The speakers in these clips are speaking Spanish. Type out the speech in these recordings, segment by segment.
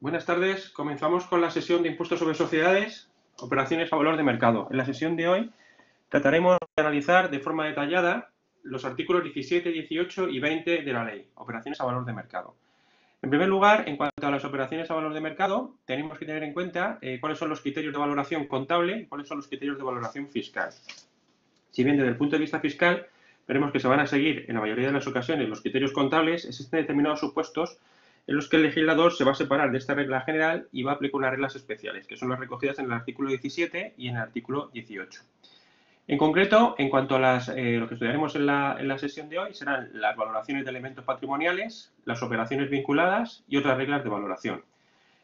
Buenas tardes. Comenzamos con la sesión de impuestos sobre sociedades, operaciones a valor de mercado. En la sesión de hoy trataremos de analizar de forma detallada los artículos 17, 18 y 20 de la ley, operaciones a valor de mercado. En primer lugar, en cuanto a las operaciones a valor de mercado, tenemos que tener en cuenta cuáles son los criterios de valoración contable y cuáles son los criterios de valoración fiscal. Si bien desde el punto de vista fiscal veremos que se van a seguir en la mayoría de las ocasiones los criterios contables, existen determinados supuestos en los que el legislador se va a separar de esta regla general y va a aplicar unas reglas especiales, que son las recogidas en el artículo 17 y en el artículo 18. En concreto, en cuanto a lo que estudiaremos en la sesión de hoy, serán las valoraciones de elementos patrimoniales, las operaciones vinculadas y otras reglas de valoración.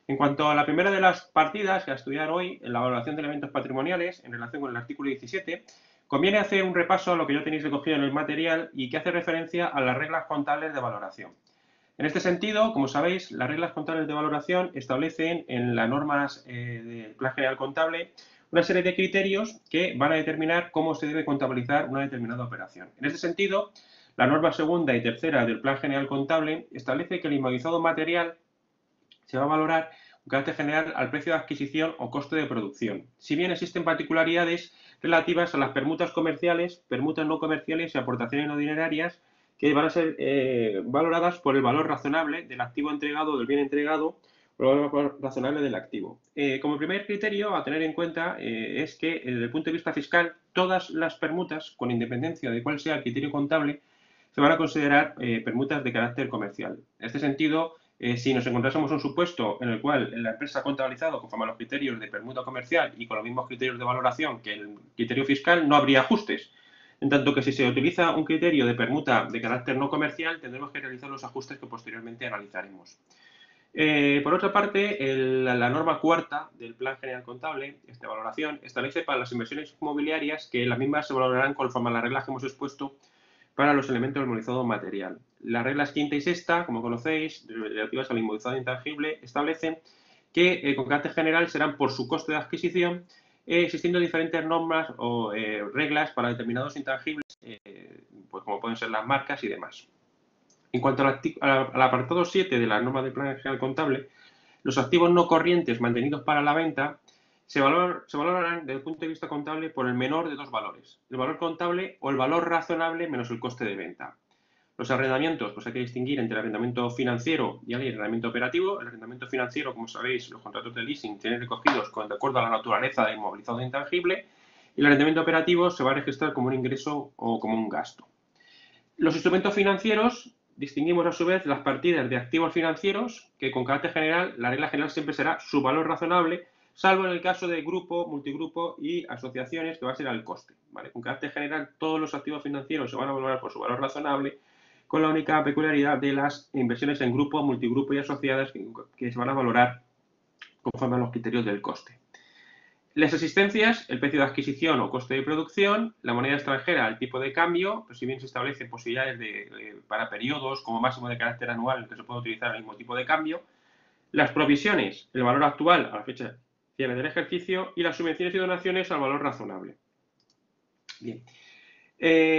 En cuanto a la primera de las partidas que a estudiar hoy, en la valoración de elementos patrimoniales, en relación con el artículo 17, conviene hacer un repaso a lo que ya tenéis recogido en el material y que hace referencia a las reglas contables de valoración. En este sentido, como sabéis, las reglas contables de valoración establecen en las normas del Plan General Contable una serie de criterios que van a determinar cómo se debe contabilizar una determinada operación. En este sentido, la norma segunda y tercera del Plan General Contable establece que el inmovilizado material se va a valorar con carácter general al precio de adquisición o coste de producción, si bien existen particularidades relativas a las permutas comerciales, permutas no comerciales y aportaciones no dinerarias que van a ser valoradas por el valor razonable del activo entregado o del bien entregado o el valor razonable del activo. Como primer criterio a tener en cuenta es que desde el punto de vista fiscal todas las permutas, con independencia de cuál sea el criterio contable, se van a considerar permutas de carácter comercial. En este sentido, si nos encontrásemos un supuesto en el cual la empresa ha contabilizado conforme a los criterios de permuta comercial y con los mismos criterios de valoración que el criterio fiscal, no habría ajustes. En tanto que si se utiliza un criterio de permuta de carácter no comercial, tendremos que realizar los ajustes que posteriormente analizaremos. Por otra parte, la norma cuarta del Plan General Contable, esta valoración, establece para las inversiones inmobiliarias que las mismas se valorarán conforme a las reglas que hemos expuesto para los elementos del inmovilizado material. Las reglas quinta y sexta, como conocéis, relativas al inmovilizado intangible, establecen que con carácter general serán por su coste de adquisición, existiendo diferentes normas o reglas para determinados intangibles, pues como pueden ser las marcas y demás. En cuanto al apartado 7 de la norma del Plan General Contable, los activos no corrientes mantenidos para la venta se valorarán desde el punto de vista contable por el menor de dos valores, el valor contable o el valor razonable menos el coste de venta. Los arrendamientos, pues hay que distinguir entre el arrendamiento financiero y el arrendamiento operativo. El arrendamiento financiero, como sabéis, los contratos de leasing tienen recogidos de acuerdo a la naturaleza del inmovilizado intangible, y el arrendamiento operativo se va a registrar como un ingreso o como un gasto. Los instrumentos financieros, distinguimos a su vez las partidas de activos financieros, que con carácter general, la regla general siempre será su valor razonable, salvo en el caso de grupo, multigrupo y asociaciones, que va a ser al coste. ¿Vale? Con carácter general, todos los activos financieros se van a valorar por su valor razonable, con la única peculiaridad de las inversiones en grupo, multigrupo y asociadas que se van a valorar conforme a los criterios del coste. Las existencias, el precio de adquisición o coste de producción, la moneda extranjera, el tipo de cambio, pues si bien se establecen posibilidades para periodos como máximo de carácter anual en que se puede utilizar el mismo tipo de cambio, las provisiones, el valor actual a la fecha de cierre del ejercicio y las subvenciones y donaciones al valor razonable. Bien.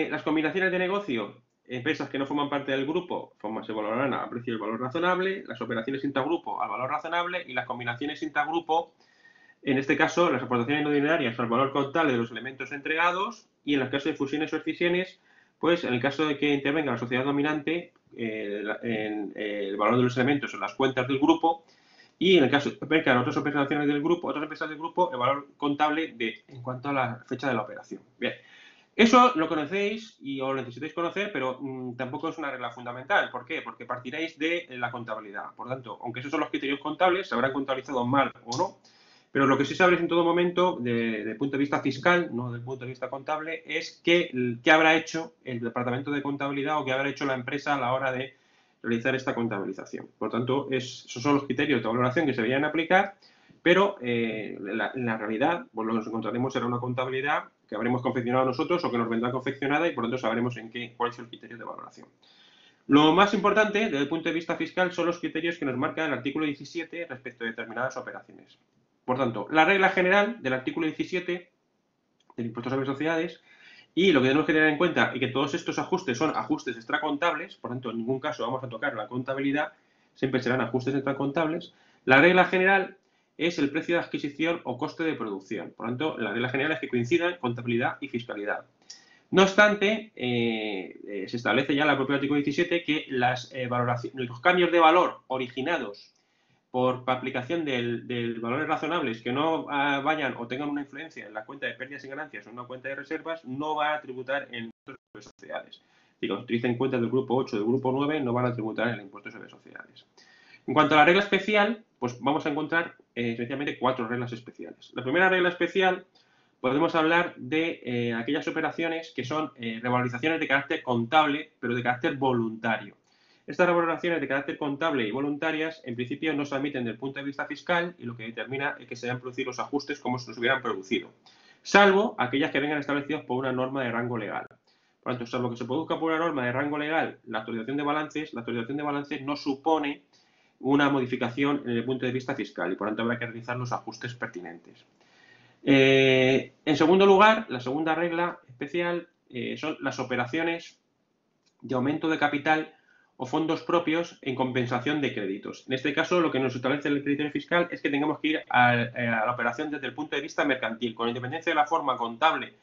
Las combinaciones de negocio, empresas que no forman parte del grupo, se valorarán a precio y valor razonable, las operaciones intragrupo al valor razonable y las combinaciones intragrupo, en este caso, las aportaciones no dinerarias al valor contable de los elementos entregados y en el caso de fusiones o escisiones, pues en el caso de que intervenga la sociedad dominante, en el valor de los elementos en las cuentas del grupo y en el caso de que intervengan otras operaciones del grupo, otras empresas del grupo, el valor contable en cuanto a la fecha de la operación. Bien. Eso lo conocéis y os lo necesitáis conocer, pero tampoco es una regla fundamental. ¿Por qué? Porque partiréis de la contabilidad. Por tanto, aunque esos son los criterios contables, se habrán contabilizado mal o no. Pero lo que sí sabréis en todo momento, desde el punto de vista fiscal, no desde el punto de vista contable, es qué habrá hecho el departamento de contabilidad o qué habrá hecho la empresa a la hora de realizar esta contabilización. Por tanto, esos son los criterios de valoración que se deberían aplicar, pero en la realidad, pues lo que nos encontraremos será una contabilidad que habremos confeccionado nosotros o que nos vendrá confeccionada y por tanto sabremos cuál es el criterio de valoración. Lo más importante, desde el punto de vista fiscal, son los criterios que nos marca el artículo 17 respecto a determinadas operaciones. Por tanto, la regla general del artículo 17 del impuesto sobre sociedades y lo que tenemos que tener en cuenta y que todos estos ajustes son ajustes extracontables, por tanto, en ningún caso vamos a tocar la contabilidad, siempre serán ajustes extracontables. La regla general es el precio de adquisición o coste de producción. Por lo tanto, la regla general es que coincidan contabilidad y fiscalidad. No obstante, se establece ya en el propio artículo 17 que los cambios de valor originados por aplicación de valores razonables que no vayan o tengan una influencia en la cuenta de pérdidas y ganancias o en una cuenta de reservas, no va a tributar en impuestos sobre sociedades. Si utilicen cuentas del grupo 8 o del grupo 9, no van a tributar en el impuesto sobre sociedades. En cuanto a la regla especial, pues vamos a encontrar esencialmente 4 reglas especiales. La primera regla especial, podemos hablar de aquellas operaciones que son revalorizaciones de carácter contable, pero de carácter voluntario. Estas revalorizaciones de carácter contable y voluntarias, en principio, no se admiten desde el punto de vista fiscal y lo que determina es que se deben producir los ajustes como si los hubieran producido, salvo aquellas que vengan establecidas por una norma de rango legal. Por lo tanto, salvo que se produzca por una norma de rango legal la actualización de balances no supone una modificación en el punto de vista fiscal y por lo tanto habrá que realizar los ajustes pertinentes. En segundo lugar, la segunda regla especial son las operaciones de aumento de capital o fondos propios en compensación de créditos. En este caso, lo que nos establece el criterio fiscal es que tengamos que ir a la operación desde el punto de vista mercantil. Con independencia de la forma contable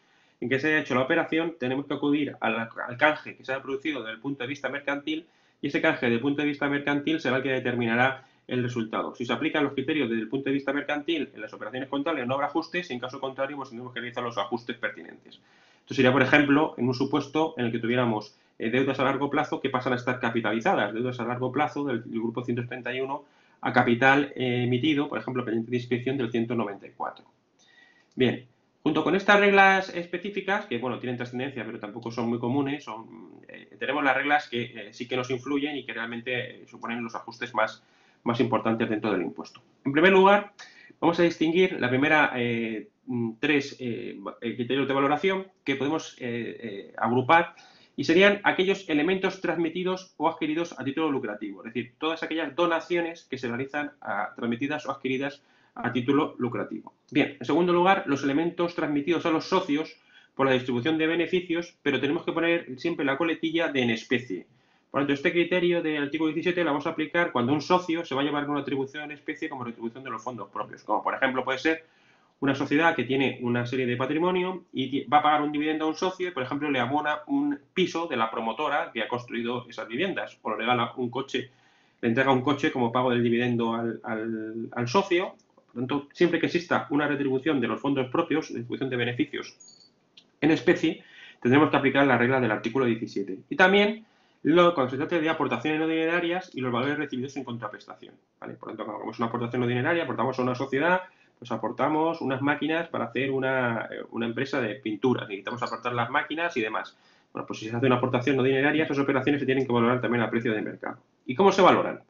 en que se haya hecho la operación, tenemos que acudir al canje que se haya producido desde el punto de vista mercantil y ese canje desde el punto de vista mercantil será el que determinará el resultado. Si se aplican los criterios desde el punto de vista mercantil en las operaciones contables no habrá ajustes y en caso contrario pues tendremos que realizar los ajustes pertinentes. Esto sería, por ejemplo, en un supuesto en el que tuviéramos deudas a largo plazo que pasan a estar capitalizadas, deudas a largo plazo del grupo 131 a capital emitido, por ejemplo, pendiente de inscripción del 194. Bien, junto con estas reglas específicas, que bueno, tienen trascendencia pero tampoco son muy comunes, tenemos las reglas que sí que nos influyen y que realmente suponen los ajustes más importantes dentro del impuesto. En primer lugar, vamos a distinguir la primera 3 criterios de valoración que podemos agrupar y serían aquellos elementos transmitidos o adquiridos a título lucrativo, es decir, todas aquellas donaciones que se realizan transmitidas o adquiridas a título lucrativo. Bien, en segundo lugar, los elementos transmitidos a los socios por la distribución de beneficios, pero tenemos que poner siempre la coletilla de en especie. Por lo tanto, este criterio del artículo 17 lo vamos a aplicar cuando un socio se va a llevar una atribución en especie como retribución de los fondos propios, como por ejemplo puede ser una sociedad que tiene una serie de patrimonio y va a pagar un dividendo a un socio y, por ejemplo, le abona un piso de la promotora que ha construido esas viviendas o le regala un coche, le entrega un coche como pago del dividendo al socio. Por lo tanto, siempre que exista una retribución de los fondos propios, distribución de beneficios en especie, tendremos que aplicar la regla del artículo 17. Y también cuando se trata de aportaciones no dinerarias y los valores recibidos en contraprestación, ¿vale? Por lo tanto, cuando hagamos una aportación no dineraria, aportamos a una sociedad, pues aportamos unas máquinas para hacer una empresa de pintura, necesitamos aportar las máquinas y demás. Bueno, pues si se hace una aportación no dineraria, esas operaciones se tienen que valorar también a precio de mercado. ¿Y cómo se valoran?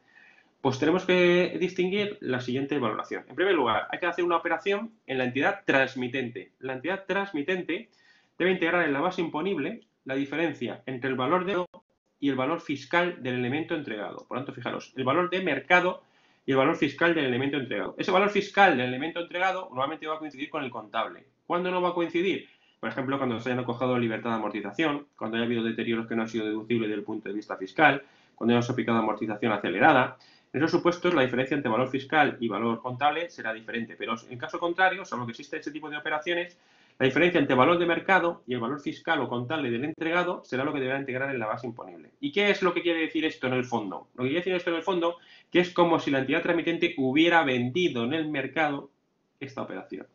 Pues tenemos que distinguir la siguiente valoración. En primer lugar, hay que hacer una operación en la entidad transmitente. La entidad transmitente debe integrar en la base imponible la diferencia entre el valor de y el valor fiscal del elemento entregado. Por lo tanto, fijaros, el valor de mercado y el valor fiscal del elemento entregado. Ese valor fiscal del elemento entregado normalmente va a coincidir con el contable. ¿Cuándo no va a coincidir? Por ejemplo, cuando se hayan acojado libertad de amortización, cuando haya habido deterioros que no han sido deducibles desde el punto de vista fiscal, cuando hayamos aplicado amortización acelerada. En esos supuestos, la diferencia entre valor fiscal y valor contable será diferente, pero en caso contrario, salvo que exista ese tipo de operaciones, la diferencia entre valor de mercado y el valor fiscal o contable del entregado será lo que deberá integrar en la base imponible. ¿Y qué es lo que quiere decir esto en el fondo? Lo que quiere decir esto en el fondo que es como si la entidad transmitente hubiera vendido en el mercado esta operación,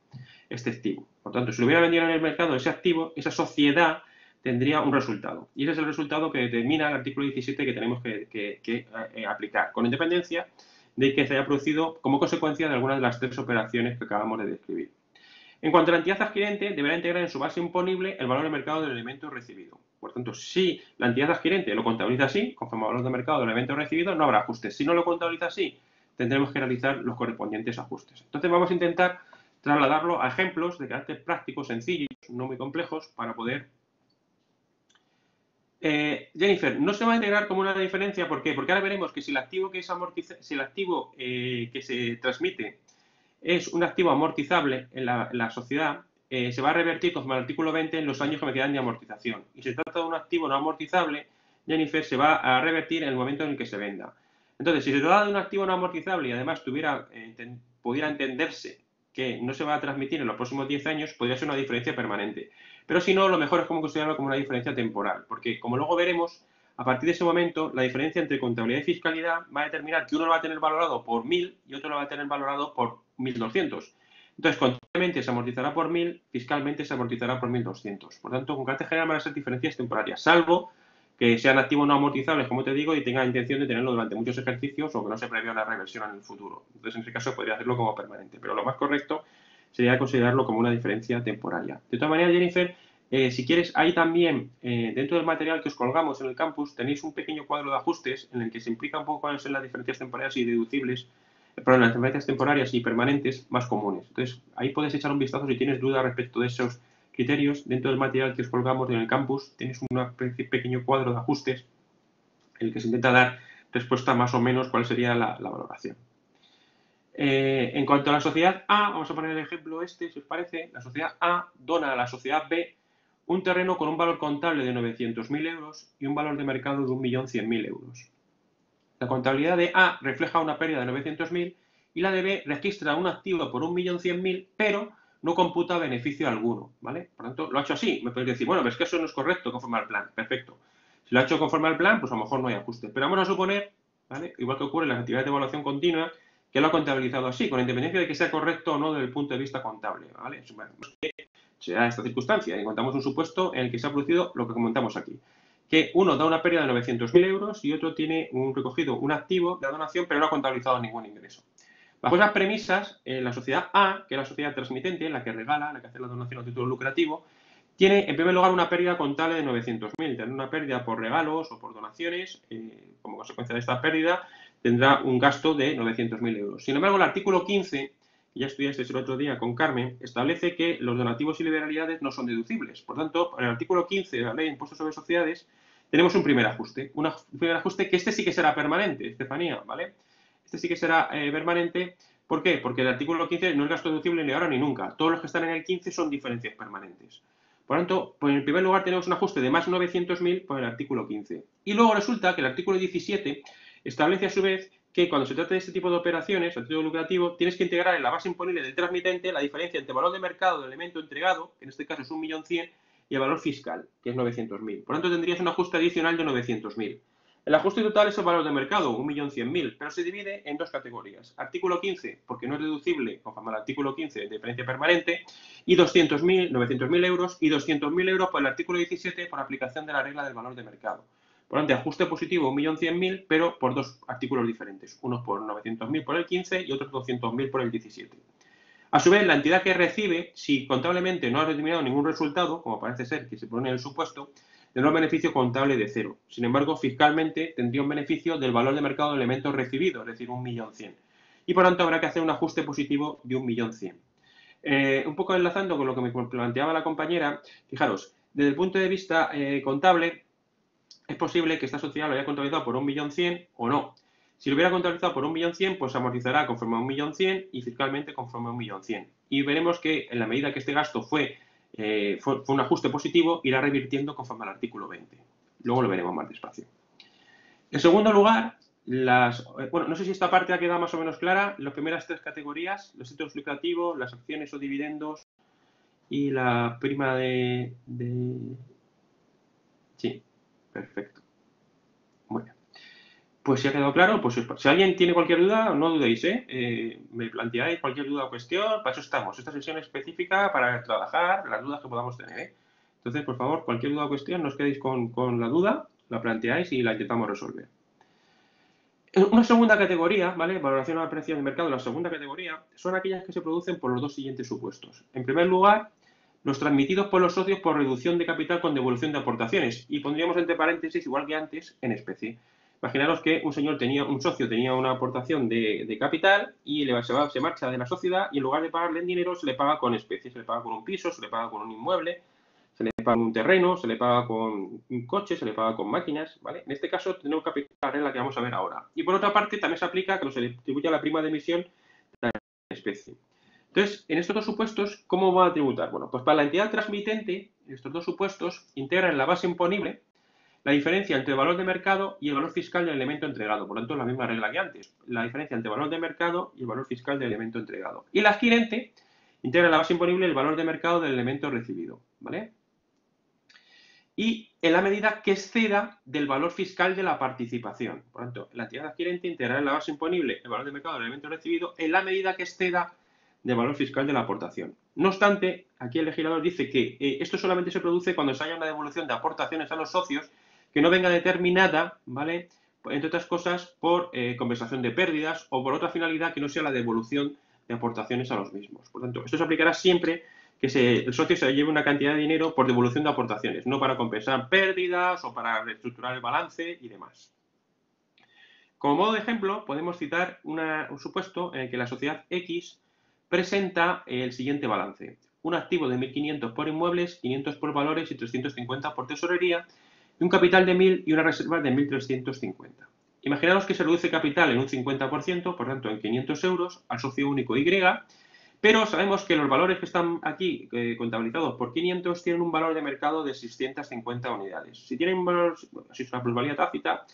este activo. Por tanto, si lo hubiera vendido en el mercado ese activo, esa sociedad tendría un resultado. Y ese es el resultado que determina el artículo 17 que tenemos que aplicar, con independencia de que se haya producido como consecuencia de alguna de las 3 operaciones que acabamos de describir. En cuanto a la entidad adquirente, deberá integrar en su base imponible el valor de mercado del elemento recibido. Por tanto, si la entidad adquirente lo contabiliza así, conforme al valor de mercado del elemento recibido, no habrá ajustes. Si no lo contabiliza así, tendremos que realizar los correspondientes ajustes. Entonces, vamos a intentar trasladarlo a ejemplos de carácter práctico, sencillos, no muy complejos, para poder... Jennifer, no se va a integrar como una diferencia, ¿por qué? Porque ahora veremos que si el activo que se transmite es un activo amortizable en la sociedad, se va a revertir, conforme al artículo 20, en los años que me quedan de amortización. Y si se trata de un activo no amortizable, Jennifer, se va a revertir en el momento en el que se venda. Entonces, si se trata de un activo no amortizable y además pudiera entenderse que no se va a transmitir en los próximos 10 años, podría ser una diferencia permanente. Pero si no, lo mejor es como considerarlo como una diferencia temporal, porque como luego veremos, a partir de ese momento, la diferencia entre contabilidad y fiscalidad va a determinar que uno lo va a tener valorado por 1.000 y otro lo va a tener valorado por 1.200. Entonces, contablemente se amortizará por 1.000, fiscalmente se amortizará por 1.200. Por tanto, con carácter general van a ser diferencias temporarias, salvo que sean activos no amortizables, como te digo, y tengan intención de tenerlo durante muchos ejercicios o que no se prevea una reversión en el futuro. Entonces, en ese caso, podría hacerlo como permanente. Pero lo más correcto sería considerarlo como una diferencia temporaria. De todas maneras, Jennifer, si quieres, ahí también, dentro del material que os colgamos en el campus, tenéis un pequeño cuadro de ajustes en el que se implica un poco cuáles son las diferencias temporarias y deducibles, perdón, las diferencias temporarias y permanentes más comunes. Entonces, ahí puedes echar un vistazo si tienes dudas respecto de esos criterios. Dentro del material que os colgamos en el campus tenéis un pequeño cuadro de ajustes en el que se intenta dar respuesta más o menos cuál sería la valoración. En cuanto a la sociedad A, vamos a poner el ejemplo si os parece. La sociedad A dona a la sociedad B un terreno con un valor contable de 900.000 euros y un valor de mercado de 1.100.000 euros. La contabilidad de A refleja una pérdida de 900.000 y la de B registra un activo por 1.100.000, pero no computa beneficio alguno, ¿vale? Por tanto, lo ha hecho así. Me podéis decir, bueno, pero es que eso no es correcto conforme al plan. Perfecto. Si lo ha hecho conforme al plan, pues a lo mejor no hay ajuste. Pero vamos a suponer, ¿vale? Igual que ocurre en las actividades de evaluación continua, que lo ha contabilizado así, con independencia de que sea correcto o no desde el punto de vista contable, ¿vale? Se da esta circunstancia y encontramos un supuesto en el que se ha producido lo que comentamos aquí. Que uno da una pérdida de 900.000 euros y otro tiene recogido un activo de donación, pero no ha contabilizado ningún ingreso. Bajo esas premisas, la sociedad A, que es la sociedad transmitente, la que regala, la que hace la donación a título lucrativo, tiene en primer lugar una pérdida contable de 900.000. Tendrá una pérdida por regalos o por donaciones. Como consecuencia de esta pérdida, tendrá un gasto de 900.000 euros. Sin embargo, el artículo 15, que ya estudiasteis el otro día con Carmen, establece que los donativos y liberalidades no son deducibles. Por tanto, en el artículo 15 de la Ley de Impuestos sobre Sociedades, tenemos un primer ajuste. Un primer ajuste que sí que será permanente, Estefanía, ¿vale? Este sí que será permanente. ¿Por qué? Porque el artículo 15 no es gasto deducible ni ahora ni nunca. Todos los que están en el 15 son diferencias permanentes. Por lo tanto, pues en primer lugar tenemos un ajuste de más 900.000 por el artículo 15. Y luego resulta que el artículo 17 establece a su vez que cuando se trata de este tipo de operaciones, a título lucrativo, tienes que integrar en la base imponible del transmitente la diferencia entre el valor de mercado del elemento entregado, que en este caso es 1.100.000, y el valor fiscal, que es 900.000. Por lo tanto, tendrías un ajuste adicional de 900.000. El ajuste total es el valor de mercado, 1.100.000, pero se divide en dos categorías. Artículo 15, porque no es deducible, conforme al artículo 15 de diferencia permanente, y 200.000, 900.000 euros y 200.000 euros por el artículo 17 por aplicación de la regla del valor de mercado. Por lo tanto, ajuste positivo 1.100.000, pero por dos artículos diferentes. Unos por 900.000 por el 15 y otros 200.000 por el 17. A su vez, la entidad que recibe, si contablemente no ha determinado ningún resultado, como parece ser que se pone en el supuesto, tendrá un beneficio contable de cero. Sin embargo, fiscalmente tendría un beneficio del valor de mercado del elemento recibido, es decir, 1.100.000. Y por tanto habrá que hacer un ajuste positivo de 1.100.000. Un poco enlazando con lo que me planteaba la compañera, fijaros, desde el punto de vista contable, es posible que esta sociedad lo haya contabilizado por 1.100.000 o no. Si lo hubiera contabilizado por 1.100.000, pues se amortizará conforme a 1.100.000 y fiscalmente conforme a 1.100.000. Y veremos que en la medida que este gasto fue un ajuste positivo, irá revirtiendo conforme al artículo 20. Luego lo veremos más despacio. En segundo lugar, bueno, no sé si esta parte ha quedado más o menos clara. Las primeras tres categorías, los títulos lucrativos, las acciones o dividendos y la prima de... Sí, perfecto. Bueno, pues si ha quedado claro, pues si alguien tiene cualquier duda, no dudéis, me planteáis cualquier duda o cuestión, para eso estamos. Esta sesión específica para trabajar las dudas que podamos tener, Entonces, por favor, cualquier duda o cuestión, no os quedéis con la duda, la planteáis y la intentamos resolver. Una segunda categoría, ¿vale? Valoración a precios de mercado, la segunda categoría, son aquellas que se producen por los dos siguientes supuestos. En primer lugar, los transmitidos por los socios por reducción de capital con devolución de aportaciones. Y pondríamos entre paréntesis, igual que antes, en especie. Imaginaros que un socio tenía una aportación de capital y se marcha de la sociedad y en lugar de pagarle en dinero se le paga con especie, se le paga con un piso, se le paga con un inmueble, se le paga con un terreno, se le paga con un coche, se le paga con máquinas, ¿vale? En este caso tenemos capital, la regla que vamos a ver ahora. Y por otra parte también se aplica que se le atribuye la prima de emisión de la especie. Entonces, en estos dos supuestos, ¿cómo va a tributar? Bueno, pues para la entidad transmitente, estos dos supuestos integran en la base imponible la diferencia entre el valor de mercado y el valor fiscal del elemento entregado. Por lo tanto, es la misma regla que antes. La diferencia entre el valor de mercado y el valor fiscal del elemento entregado. Y el adquirente integra en la base imponible el valor de mercado del elemento recibido, ¿vale? Y en la medida que exceda del valor fiscal de la participación. Por lo tanto, la entidad adquirente integrará en la base imponible el valor de mercado del elemento recibido en la medida que exceda del valor fiscal de la aportación. No obstante, aquí el legislador dice que esto solamente se produce cuando se haya una devolución de aportaciones a los socios que no venga determinada, ¿vale?, entre otras cosas, por compensación de pérdidas o por otra finalidad que no sea la devolución de aportaciones a los mismos. Por tanto, esto se aplicará siempre que el socio se lleve una cantidad de dinero por devolución de aportaciones, no para compensar pérdidas o para reestructurar el balance y demás. Como modo de ejemplo, podemos citar un supuesto en el que la sociedad X presenta el siguiente balance. Un activo de 1.500 por inmuebles, 500 por valores y 350 por tesorería, y un capital de 1.000 y una reserva de 1.350. Imaginaos que se reduce capital en un 50%, por tanto en 500 euros, al socio único Y, pero sabemos que los valores que están aquí contabilizados por 500 tienen un valor de mercado de 650 unidades. Si tienen un valor, si es una plusvalía tácita,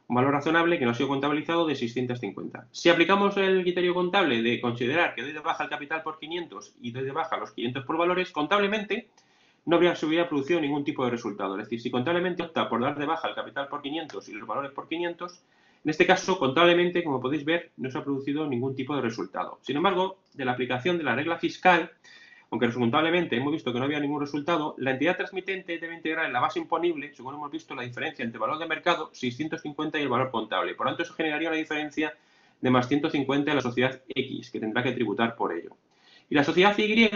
un valor razonable que no ha sido contabilizado de 650. Si aplicamos el criterio contable de considerar que doy de baja el capital por 500 y doy de baja los 500 por valores, contablemente no se hubiera producido ningún tipo de resultado. Es decir, si contablemente opta por dar de baja el capital por 500 y los valores por 500, en este caso, contablemente, como podéis ver, no se ha producido ningún tipo de resultado. Sin embargo, de la aplicación de la regla fiscal, aunque contablemente hemos visto que no había ningún resultado, la entidad transmitente debe integrar en la base imponible, según hemos visto, la diferencia entre el valor de mercado, 650, y el valor contable. Por lo tanto, eso generaría una diferencia de más 150 en la sociedad X, que tendrá que tributar por ello. Y la sociedad Y,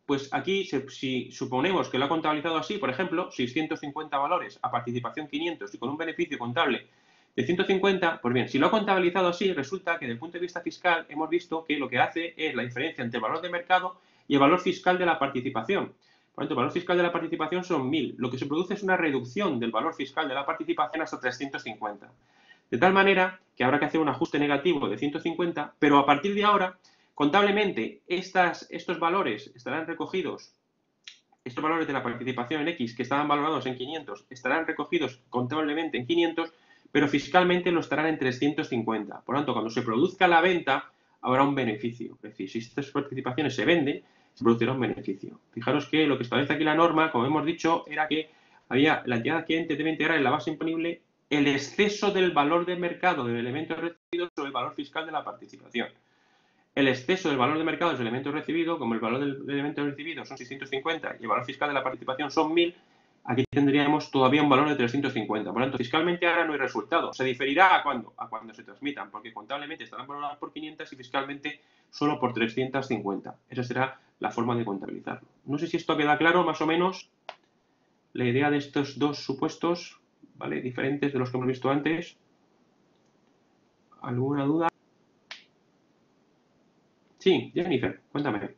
pues aquí, si suponemos que lo ha contabilizado así, por ejemplo, 650 valores a participación 500 y con un beneficio contable de 150, pues bien, si lo ha contabilizado así, resulta que desde el punto de vista fiscal hemos visto que lo que hace es la diferencia entre el valor de mercado y el valor fiscal de la participación. Por lo tanto, el valor fiscal de la participación son 1.000. Lo que se produce es una reducción del valor fiscal de la participación hasta 350. De tal manera que habrá que hacer un ajuste negativo de 150, pero a partir de ahora, contablemente, estos valores estarán recogidos, estos valores de la participación en X que estaban valorados en 500, estarán recogidos contablemente en 500, pero fiscalmente lo estarán en 350. Por lo tanto, cuando se produzca la venta, habrá un beneficio. Es decir, si estas participaciones se venden, se producirá un beneficio. Fijaros que lo que establece aquí la norma, como hemos dicho, era que la entidad adquirente debe integrar en la base imponible el exceso del valor de mercado del elemento recibido sobre el valor fiscal de la participación. El exceso del valor de mercado del elemento recibido, como el valor del elemento recibido son 650 y el valor fiscal de la participación son 1.000, aquí tendríamos todavía un valor de 350. Por lo tanto, fiscalmente ahora no hay resultado. ¿Se diferirá a cuándo? A cuando se transmitan, porque contablemente estarán valoradas por 500 y fiscalmente solo por 350. Esa será la forma de contabilizarlo. No sé si esto queda claro, más o menos, la idea de estos dos supuestos, ¿vale?, diferentes de los que hemos visto antes. ¿Alguna duda? Sí, Jennifer, cuéntame.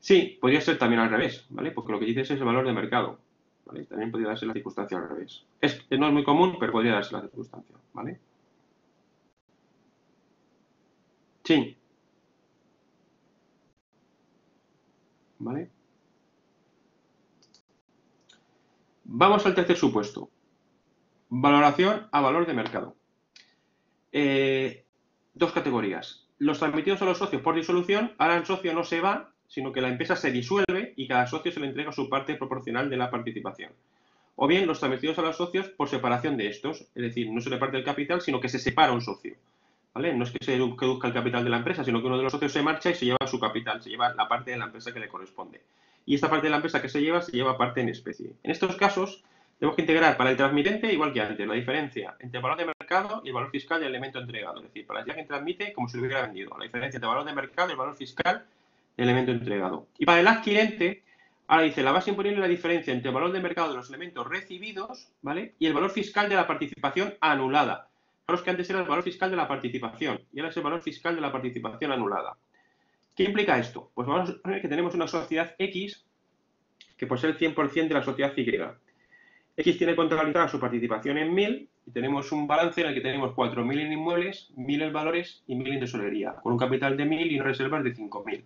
Sí, podría ser también al revés, ¿vale? Porque lo que dices es el valor de mercado, ¿vale? También podría darse la circunstancia al revés. No es muy común, pero podría darse la circunstancia, ¿vale? Sí. ¿Vale? Vamos al tercer supuesto. Valoración a valor de mercado. Dos categorías. Los transmitidos a los socios por disolución, ahora el socio no se va, sino que la empresa se disuelve y cada socio se le entrega su parte proporcional de la participación. O bien los transmitidos a los socios por separación de estos, es decir, no se reparte el capital, sino que se separa un socio. ¿Vale? No es que se reduzca el capital de la empresa, sino que uno de los socios se marcha y se lleva su capital, se lleva la parte de la empresa que le corresponde. Y esta parte de la empresa que se lleva parte en especie. En estos casos, tenemos que integrar para el transmitente, igual que antes, la diferencia entre el valor de mercado y el valor fiscal del elemento entregado. Es decir, para el día que transmite, como si lo hubiera vendido. La diferencia entre el valor de mercado y el valor fiscal del elemento entregado. Y para el adquirente, ahora dice, la base imponible la diferencia entre el valor de mercado de los elementos recibidos, ¿vale?, y el valor fiscal de la participación anulada. Fijaros que antes era el valor fiscal de la participación y ahora es el valor fiscal de la participación anulada. ¿Qué implica esto? Pues vamos a poner que tenemos una sociedad X que posee el 100% de la sociedad Y. X tiene contabilizada su participación en 1.000 y tenemos un balance en el que tenemos 4.000 en inmuebles, 1.000 en valores y 1.000 en tesorería, con un capital de 1.000 y unas reservas de 5.000.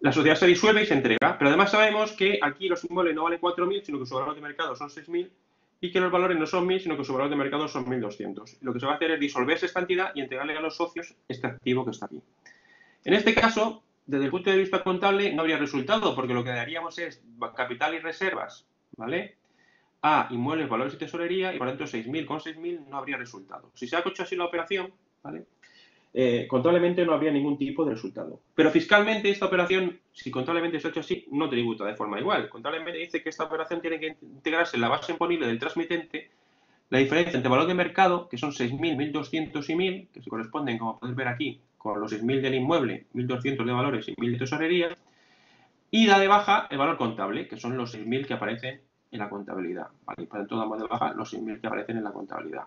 La sociedad se disuelve y se entrega, pero además sabemos que aquí los inmuebles no valen 4.000, sino que su valor de mercado son 6.000 y que los valores no son 1.000, sino que su valor de mercado son 1.200. Lo que se va a hacer es disolverse esta entidad y entregarle a los socios este activo que está aquí. En este caso, desde el punto de vista contable, no habría resultado, porque lo que daríamos es capital y reservas, ¿vale?, a inmuebles, valores y tesorería, y por lo tanto 6.000 con 6.000 no habría resultado. Si se ha hecho así la operación, ¿vale?, contablemente no habría ningún tipo de resultado. Pero fiscalmente esta operación, si contablemente se ha hecho así, no tributa de forma igual. Contablemente dice que esta operación tiene que integrarse en la base imponible del transmitente la diferencia entre valor de mercado, que son 6.000, 1.200 y 1.000, que se corresponden, como podéis ver aquí, con los 6.000 del inmueble, 1.200 de valores y 1.000 de tesorería, y da de baja el valor contable, que son los 6.000 que aparecen en la contabilidad. ¿Vale? Y por tanto damos de baja los 6.000 que aparecen en la contabilidad.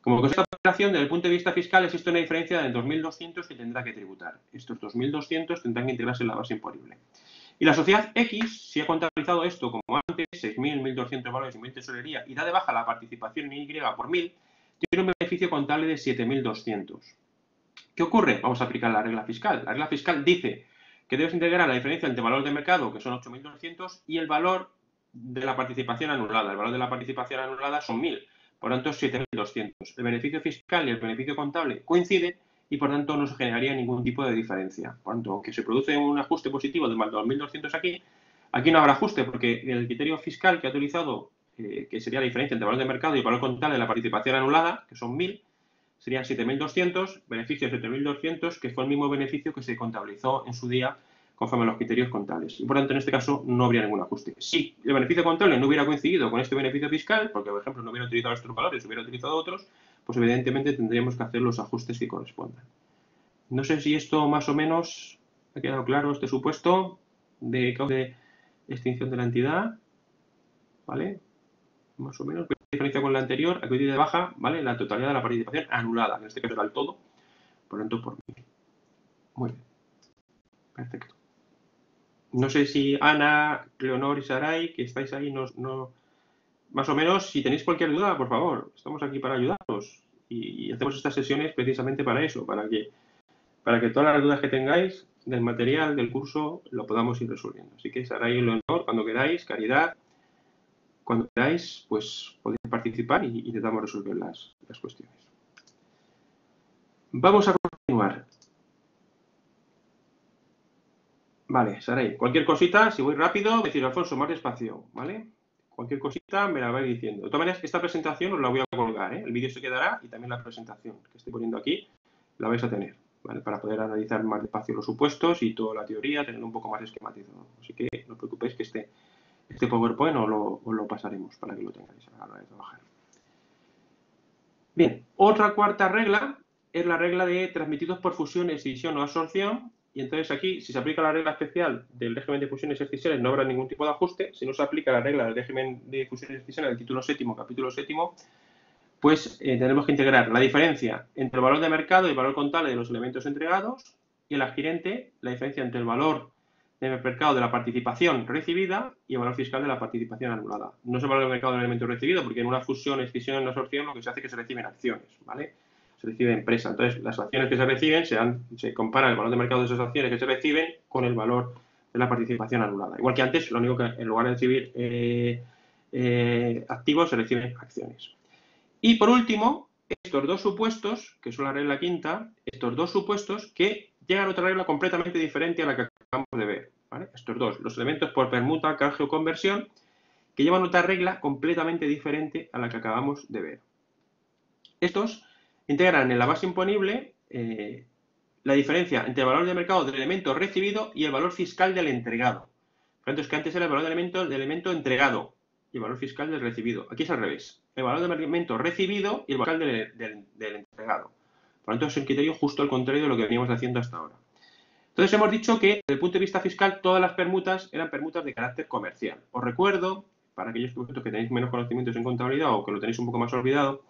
Como que esta operación, desde el punto de vista fiscal, existe una diferencia de 2.200 que tendrá que tributar. Estos 2.200 tendrán que integrarse en la base imponible. Y la sociedad X, si ha contabilizado esto como antes, 6.000, 1.200 valores y 1.000 tesorería, y da de baja la participación en Y por 1.000, tiene un beneficio contable de 7.200. ¿Qué ocurre? Vamos a aplicar la regla fiscal. La regla fiscal dice que debes integrar la diferencia entre el valor de mercado, que son 8.200, y el valor de la participación anulada. El valor de la participación anulada son 1.000. Por tanto, 7.200. El beneficio fiscal y el beneficio contable coinciden y, por tanto, no se generaría ningún tipo de diferencia. Por tanto, aunque se produce un ajuste positivo de más de 2.200 aquí no habrá ajuste porque el criterio fiscal que ha utilizado, que sería la diferencia entre el valor de mercado y el valor contable de la participación anulada, que son 1.000, serían 7.200, beneficio de 7.200, que fue el mismo beneficio que se contabilizó en su día conforme a los criterios contables. Y por tanto, en este caso, no habría ningún ajuste. Si el beneficio contable no hubiera coincidido con este beneficio fiscal, porque, por ejemplo, no hubiera utilizado estos valores, hubiera utilizado otros, pues evidentemente tendríamos que hacer los ajustes que correspondan. No sé si esto más o menos ha quedado claro, este supuesto de extinción de la entidad, ¿vale? Más o menos, diferencia con la anterior, aquí de baja, ¿vale?, la totalidad de la participación anulada, en este caso era el todo, por tanto, por 1.000. Muy bien. Perfecto. No sé si Ana, Leonor y Saray, que estáis ahí, más o menos, si tenéis cualquier duda, por favor, estamos aquí para ayudaros y hacemos estas sesiones precisamente para eso, para que todas las dudas que tengáis del material, del curso, lo podamos ir resolviendo. Así que Saray y Leonor, cuando queráis, Caridad, cuando queráis, pues podéis participar y intentamos resolver las cuestiones. Vamos a continuar. Vale, Saray, cualquier cosita, si voy rápido, decir, Alfonso, más despacio, ¿vale? Cualquier cosita me la vais diciendo. De todas maneras, esta presentación os la voy a colgar, ¿eh? El vídeo se quedará y también la presentación que estoy poniendo aquí la vais a tener, ¿vale? Para poder analizar más despacio los supuestos y toda la teoría, tener un poco más esquematizado. Así que no os preocupéis que este PowerPoint os lo pasaremos para que lo tengáis a la hora de trabajar. Bien, otra cuarta regla es la regla de transmitidos por fusión, escisión o absorción. Y entonces aquí, si se aplica la regla especial del régimen de fusiones y excisiones, no habrá ningún tipo de ajuste. Si no se aplica la regla del régimen de fusiones y excisiones del título séptimo, capítulo séptimo, pues tenemos que integrar la diferencia entre el valor de mercado y el valor contable de los elementos entregados y el adquirente, la diferencia entre el valor de mercado de la participación recibida y el valor fiscal de la participación anulada. No es el valor de mercado del elemento recibido, porque en una fusión, escisión, en una absorción, lo que se hace es que se reciben acciones, ¿vale? Se recibe empresa. Entonces, las acciones que se reciben se compara el valor de mercado de esas acciones que se reciben con el valor de la participación anulada. Igual que antes, lo único que en lugar de recibir activos, se reciben acciones. Y por último, estos dos supuestos, que son la regla quinta, estos dos supuestos que llegan a otra regla completamente diferente a la que acabamos de ver, ¿vale? Estos dos, los elementos por permuta, canje o conversión, que llevan otra regla completamente diferente a la que acabamos de ver. Estos integran en la base imponible la diferencia entre el valor de mercado del elemento recibido y el valor fiscal del entregado. Por tanto, es que antes era el valor del elemento entregado y el valor fiscal del recibido. Aquí es al revés. El valor del elemento recibido y el valor del entregado. Por lo tanto, es el criterio justo al contrario de lo que veníamos haciendo hasta ahora. Entonces, hemos dicho que, desde el punto de vista fiscal, todas las permutas eran permutas de carácter comercial. Os recuerdo, para aquellos que tenéis menos conocimientos en contabilidad o que lo tenéis un poco más olvidado,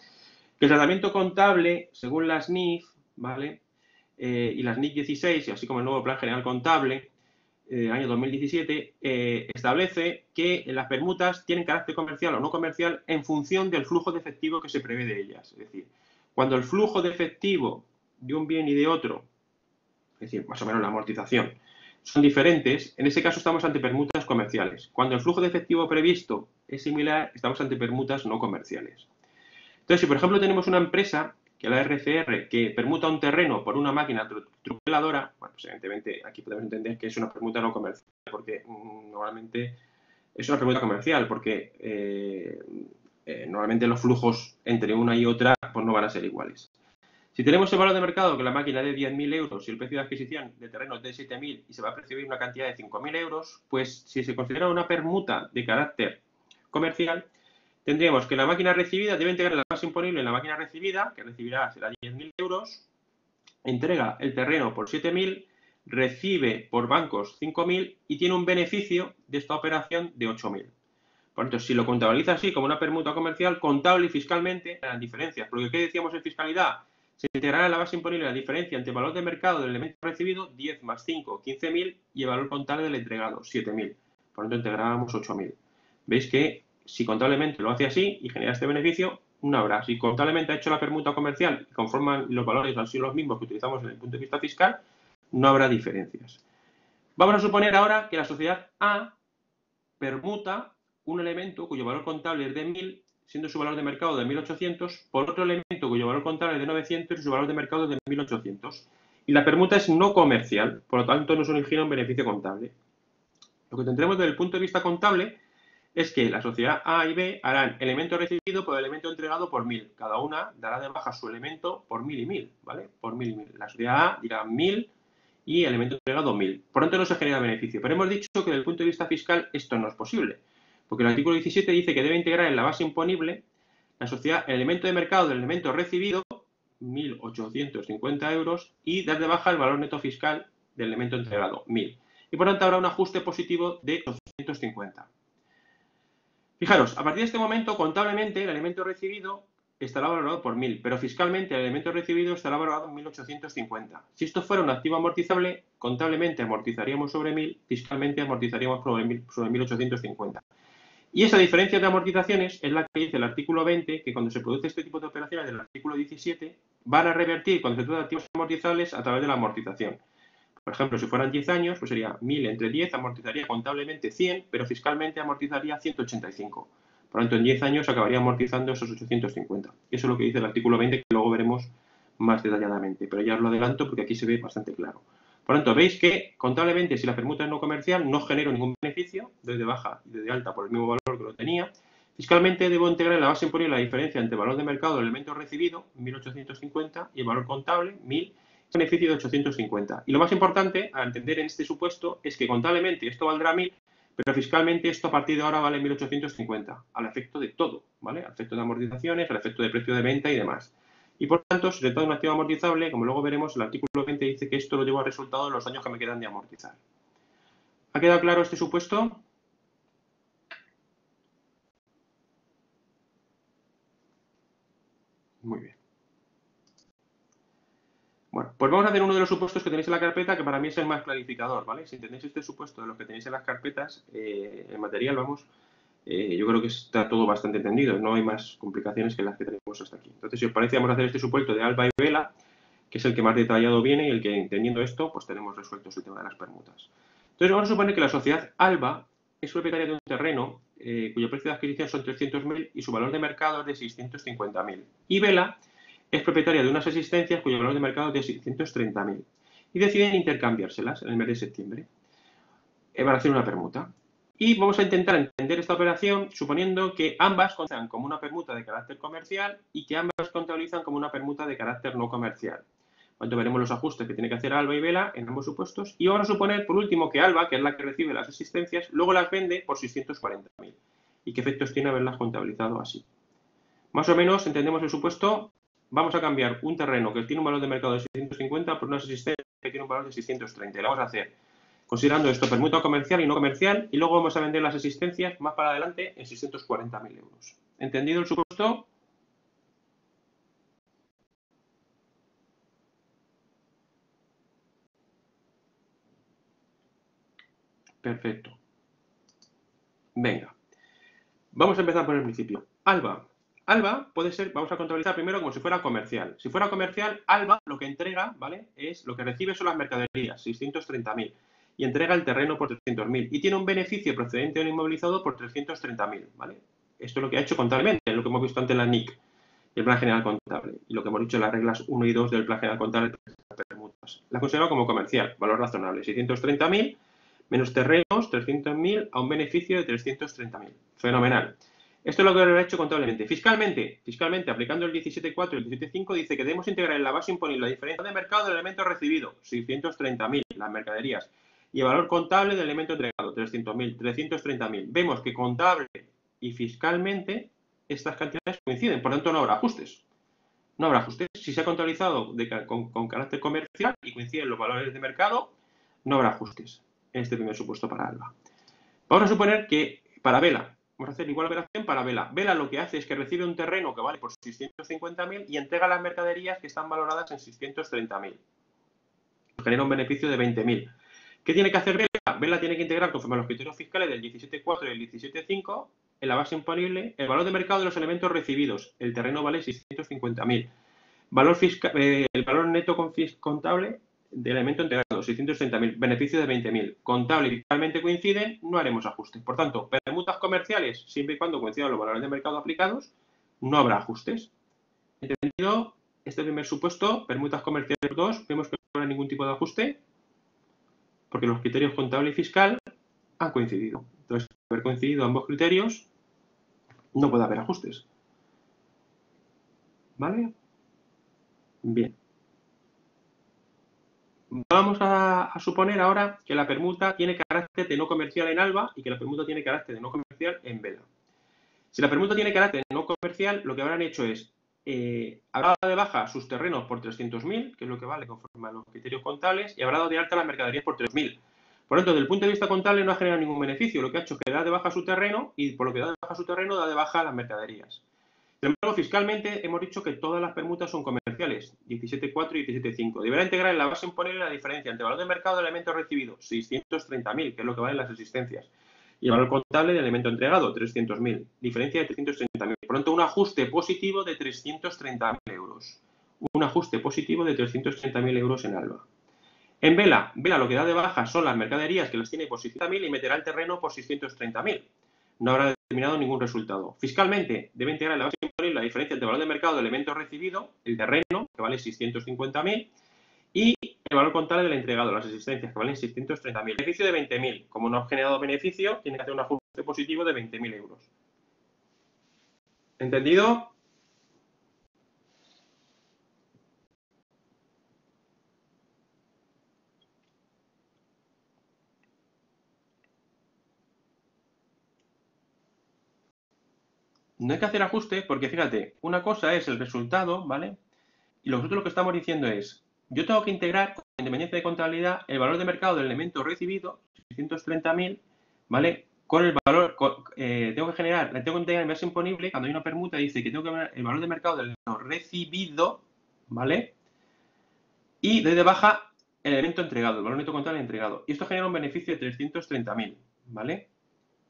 que el tratamiento contable, según las NIF, ¿vale?, y las NIC 16, y así como el nuevo Plan General Contable, año 2017, establece que las permutas tienen carácter comercial o no comercial en función del flujo de efectivo que se prevé de ellas. Es decir, cuando el flujo de efectivo de un bien y de otro, es decir, más o menos la amortización, son diferentes, en ese caso estamos ante permutas comerciales. Cuando el flujo de efectivo previsto es similar, estamos ante permutas no comerciales. Entonces, si por ejemplo tenemos una empresa, que la RCR, que permuta un terreno por una máquina truqueladora, bueno, pues evidentemente aquí podemos entender que es una permuta no comercial, porque normalmente es una permuta comercial, porque normalmente los flujos entre una y otra pues no van a ser iguales. Si tenemos el valor de mercado que la máquina es de 10.000 euros y el precio de adquisición de terreno es de 7.000 y se va a percibir una cantidad de 5.000 euros, pues si se considera una permuta de carácter comercial, tendríamos que la máquina recibida debe integrar la base imponible en la máquina recibida, que recibirá será 10.000 euros, entrega el terreno por 7.000, recibe por bancos 5.000 y tiene un beneficio de esta operación de 8.000. Por lo tanto, si lo contabiliza así como una permuta comercial, contable y fiscalmente, las diferencias. Porque ¿qué decíamos en fiscalidad? Se integrará en la base imponible la diferencia entre el valor de mercado del elemento recibido, 10 más 5, 15.000, y el valor contable del entregado, 7.000. Por lo tanto, integrábamos 8.000. Veis que si contablemente lo hace así y genera este beneficio, no habrá. Si contablemente ha hecho la permuta comercial y conforman los valores han sido los mismos que utilizamos desde el punto de vista fiscal, no habrá diferencias. Vamos a suponer ahora que la sociedad A permuta un elemento cuyo valor contable es de 1.000, siendo su valor de mercado de 1.800, por otro elemento cuyo valor contable es de 900 y su valor de mercado es de 1.800. Y la permuta es no comercial, por lo tanto no se origina un beneficio contable. Lo que tendremos desde el punto de vista contable es que la sociedad A y B harán elemento recibido por elemento entregado por 1.000. Cada una dará de baja su elemento por 1.000 y 1.000, ¿vale? Por 1.000 y 1.000. La sociedad A dirá 1.000 y elemento entregado 1.000. Por lo tanto, no se genera beneficio. Pero hemos dicho que desde el punto de vista fiscal esto no es posible. Porque el artículo 17 dice que debe integrar en la base imponible la sociedad el elemento de mercado del elemento recibido, 1.850 euros, y dar de baja el valor neto fiscal del elemento entregado, 1.000. Y por tanto habrá un ajuste positivo de 850. Fijaros, a partir de este momento, contablemente, el elemento recibido estará valorado por 1.000, pero fiscalmente el elemento recibido estará valorado en 1.850. Si esto fuera un activo amortizable, contablemente amortizaríamos sobre 1.000, fiscalmente amortizaríamos sobre 1.850. Y esa diferencia de amortizaciones es la que dice el artículo 20, que cuando se produce este tipo de operaciones del artículo 17, van a revertir cuando se trata de activos amortizables a través de la amortización. Por ejemplo, si fueran 10 años, pues sería 1.000 entre 10, amortizaría contablemente 100, pero fiscalmente amortizaría 185. Por lo tanto, en 10 años acabaría amortizando esos 850. Eso es lo que dice el artículo 20, que luego veremos más detalladamente, pero ya os lo adelanto porque aquí se ve bastante claro. Por lo tanto, veis que contablemente, si la permuta es no comercial, no genero ningún beneficio, doy de baja y doy de alta por el mismo valor que lo tenía. Fiscalmente debo integrar en la base imponible la diferencia entre el valor de mercado del elemento recibido, 1.850, y el valor contable, 1.000, beneficio de 850. Y lo más importante a entender en este supuesto es que contablemente esto valdrá 1.000, pero fiscalmente esto a partir de ahora vale 1.850, al efecto de todo, ¿vale? Al efecto de amortizaciones, al efecto de precio de venta y demás. Y por tanto, si se trata de un activo amortizable, como luego veremos, el artículo 20 dice que esto lo llevo a resultado en los años que me quedan de amortizar. ¿Ha quedado claro este supuesto? Muy bien. Bueno, pues vamos a hacer uno de los supuestos que tenéis en la carpeta, que para mí es el más clarificador, ¿vale? Si entendéis este supuesto de los que tenéis en las carpetas, el material, vamos, yo creo que está todo bastante entendido, no hay más complicaciones que las que tenemos hasta aquí. Entonces, si os parece, vamos a hacer este supuesto de Alba y Vela, que es el que más detallado viene y el que, entendiendo esto, pues tenemos resueltos el tema de las permutas. Entonces, vamos a suponer que la sociedad Alba es propietaria de un terreno cuyo precio de adquisición son 300.000 y su valor de mercado es de 650.000. Y Vela es propietaria de unas existencias cuyo valor de mercado es de 630.000 y deciden intercambiárselas en el mes de septiembre para hacer una permuta. Y vamos a intentar entender esta operación suponiendo que ambas contabilizan como una permuta de carácter comercial y que ambas contabilizan como una permuta de carácter no comercial. Cuando veremos los ajustes que tiene que hacer Alba y Vela en ambos supuestos. Y vamos a suponer, por último, que Alba, que es la que recibe las existencias, luego las vende por 640.000. ¿Y qué efectos tiene haberlas contabilizado así? Más o menos entendemos el supuesto. Vamos a cambiar un terreno que tiene un valor de mercado de 650 por unas existencias que tiene un valor de 630. Y lo vamos a hacer considerando esto permuta comercial y no comercial, y luego vamos a vender las existencias más para adelante en 640.000 euros. ¿Entendido el supuesto? Perfecto. Venga. Vamos a empezar por el principio. Alba. Alba puede ser, vamos a contabilizar primero como si fuera comercial. Si fuera comercial, Alba lo que entrega, ¿vale? Es lo que recibe son las mercaderías, 630.000. y entrega el terreno por 300.000 y tiene un beneficio procedente de un inmovilizado por 330.000, ¿vale? Esto es lo que ha hecho contablemente, es lo que hemos visto antes en la NIC, el Plan General Contable, y lo que hemos dicho en las reglas 1 y 2 del Plan General Contable de permutas. La considera como comercial, valor razonable, 630.000 menos terrenos, 300.000 a un beneficio de 330.000. Fenomenal. Esto es lo que lo he hecho contablemente. Fiscalmente, aplicando el 17.4 y el 17.5, dice que debemos integrar en la base imponible la diferencia de mercado del elemento recibido, 630.000, las mercaderías, y el valor contable del elemento entregado, 300.000, 330.000. Vemos que contable y fiscalmente estas cantidades coinciden, por lo tanto no habrá ajustes. No habrá ajustes. Si se ha contabilizado con carácter comercial y coinciden los valores de mercado, no habrá ajustes en este primer supuesto para Alba. Vamos a suponer que para Vela, vamos a hacer igual operación para Vela. Vela lo que hace es que recibe un terreno que vale por 650.000 y entrega las mercaderías que están valoradas en 630.000. Genera un beneficio de 20.000. ¿Qué tiene que hacer Vela? Vela tiene que integrar conforme a los criterios fiscales del 17.4 y el 17.5 en la base imponible el valor de mercado de los elementos recibidos. El terreno vale 650.000. El valor neto contable del elemento entregado, 630.000. Beneficio de 20.000. Contable y fiscalmente coinciden, no haremos ajustes. Por tanto, permutas comerciales, siempre y cuando coincidan los valores de mercado aplicados, no habrá ajustes. ¿Entendido? Este primer supuesto, permutas comerciales 2, vemos que no habrá ningún tipo de ajuste, porque los criterios contable y fiscal han coincidido. Entonces, al haber coincidido ambos criterios, no puede haber ajustes. ¿Vale? Bien. Vamos a suponer ahora que la permuta tiene carácter de no comercial en Alba y que la permuta tiene carácter de no comercial en Vela. Si la permuta tiene carácter de no comercial, lo que habrán hecho es, habrá dado de baja sus terrenos por 300.000, que es lo que vale conforme a los criterios contables, y habrá dado de alta las mercaderías por 3.000. Por lo tanto, desde el punto de vista contable no ha generado ningún beneficio. Lo que ha hecho es que da de baja su terreno y por lo que da de baja su terreno, da de baja las mercaderías. Sin embargo, fiscalmente hemos dicho que todas las permutas son comerciales, 17.4 y 17.5. Deberá integrar en la base imponible la diferencia entre el valor de mercado del elemento recibido, 630.000, que es lo que valen las existencias, y el valor contable del elemento entregado, 300.000. Diferencia de 330.000. Por lo tanto, un ajuste positivo de 330.000 euros. Un ajuste positivo de 330.000 euros en Alba. En Vela lo que da de baja son las mercaderías que las tiene por 600.000 y meterá el terreno por 630.000. No habrá determinado ningún resultado. Fiscalmente, debe integrar en la base imponible la diferencia entre el valor de mercado del elemento recibido, el terreno, que vale 650.000, y el valor contable del entregado, las existencias, que valen 630.000. Beneficio de 20.000. Como no ha generado beneficio, tiene que hacer un ajuste positivo de 20.000 euros. ¿Entendido? No hay que hacer ajustes porque, fíjate, una cosa es el resultado, ¿vale? Y nosotros lo que estamos diciendo es, yo tengo que integrar, con independencia de contabilidad, el valor de mercado del elemento recibido, 630.000, ¿vale? Con el valor, tengo que integrar en base imponible, cuando hay una permuta, dice que tengo que ver el valor de mercado del elemento recibido, ¿vale? Y doy de baja el elemento entregado, el valor neto contable entregado. Y esto genera un beneficio de 330.000, ¿vale?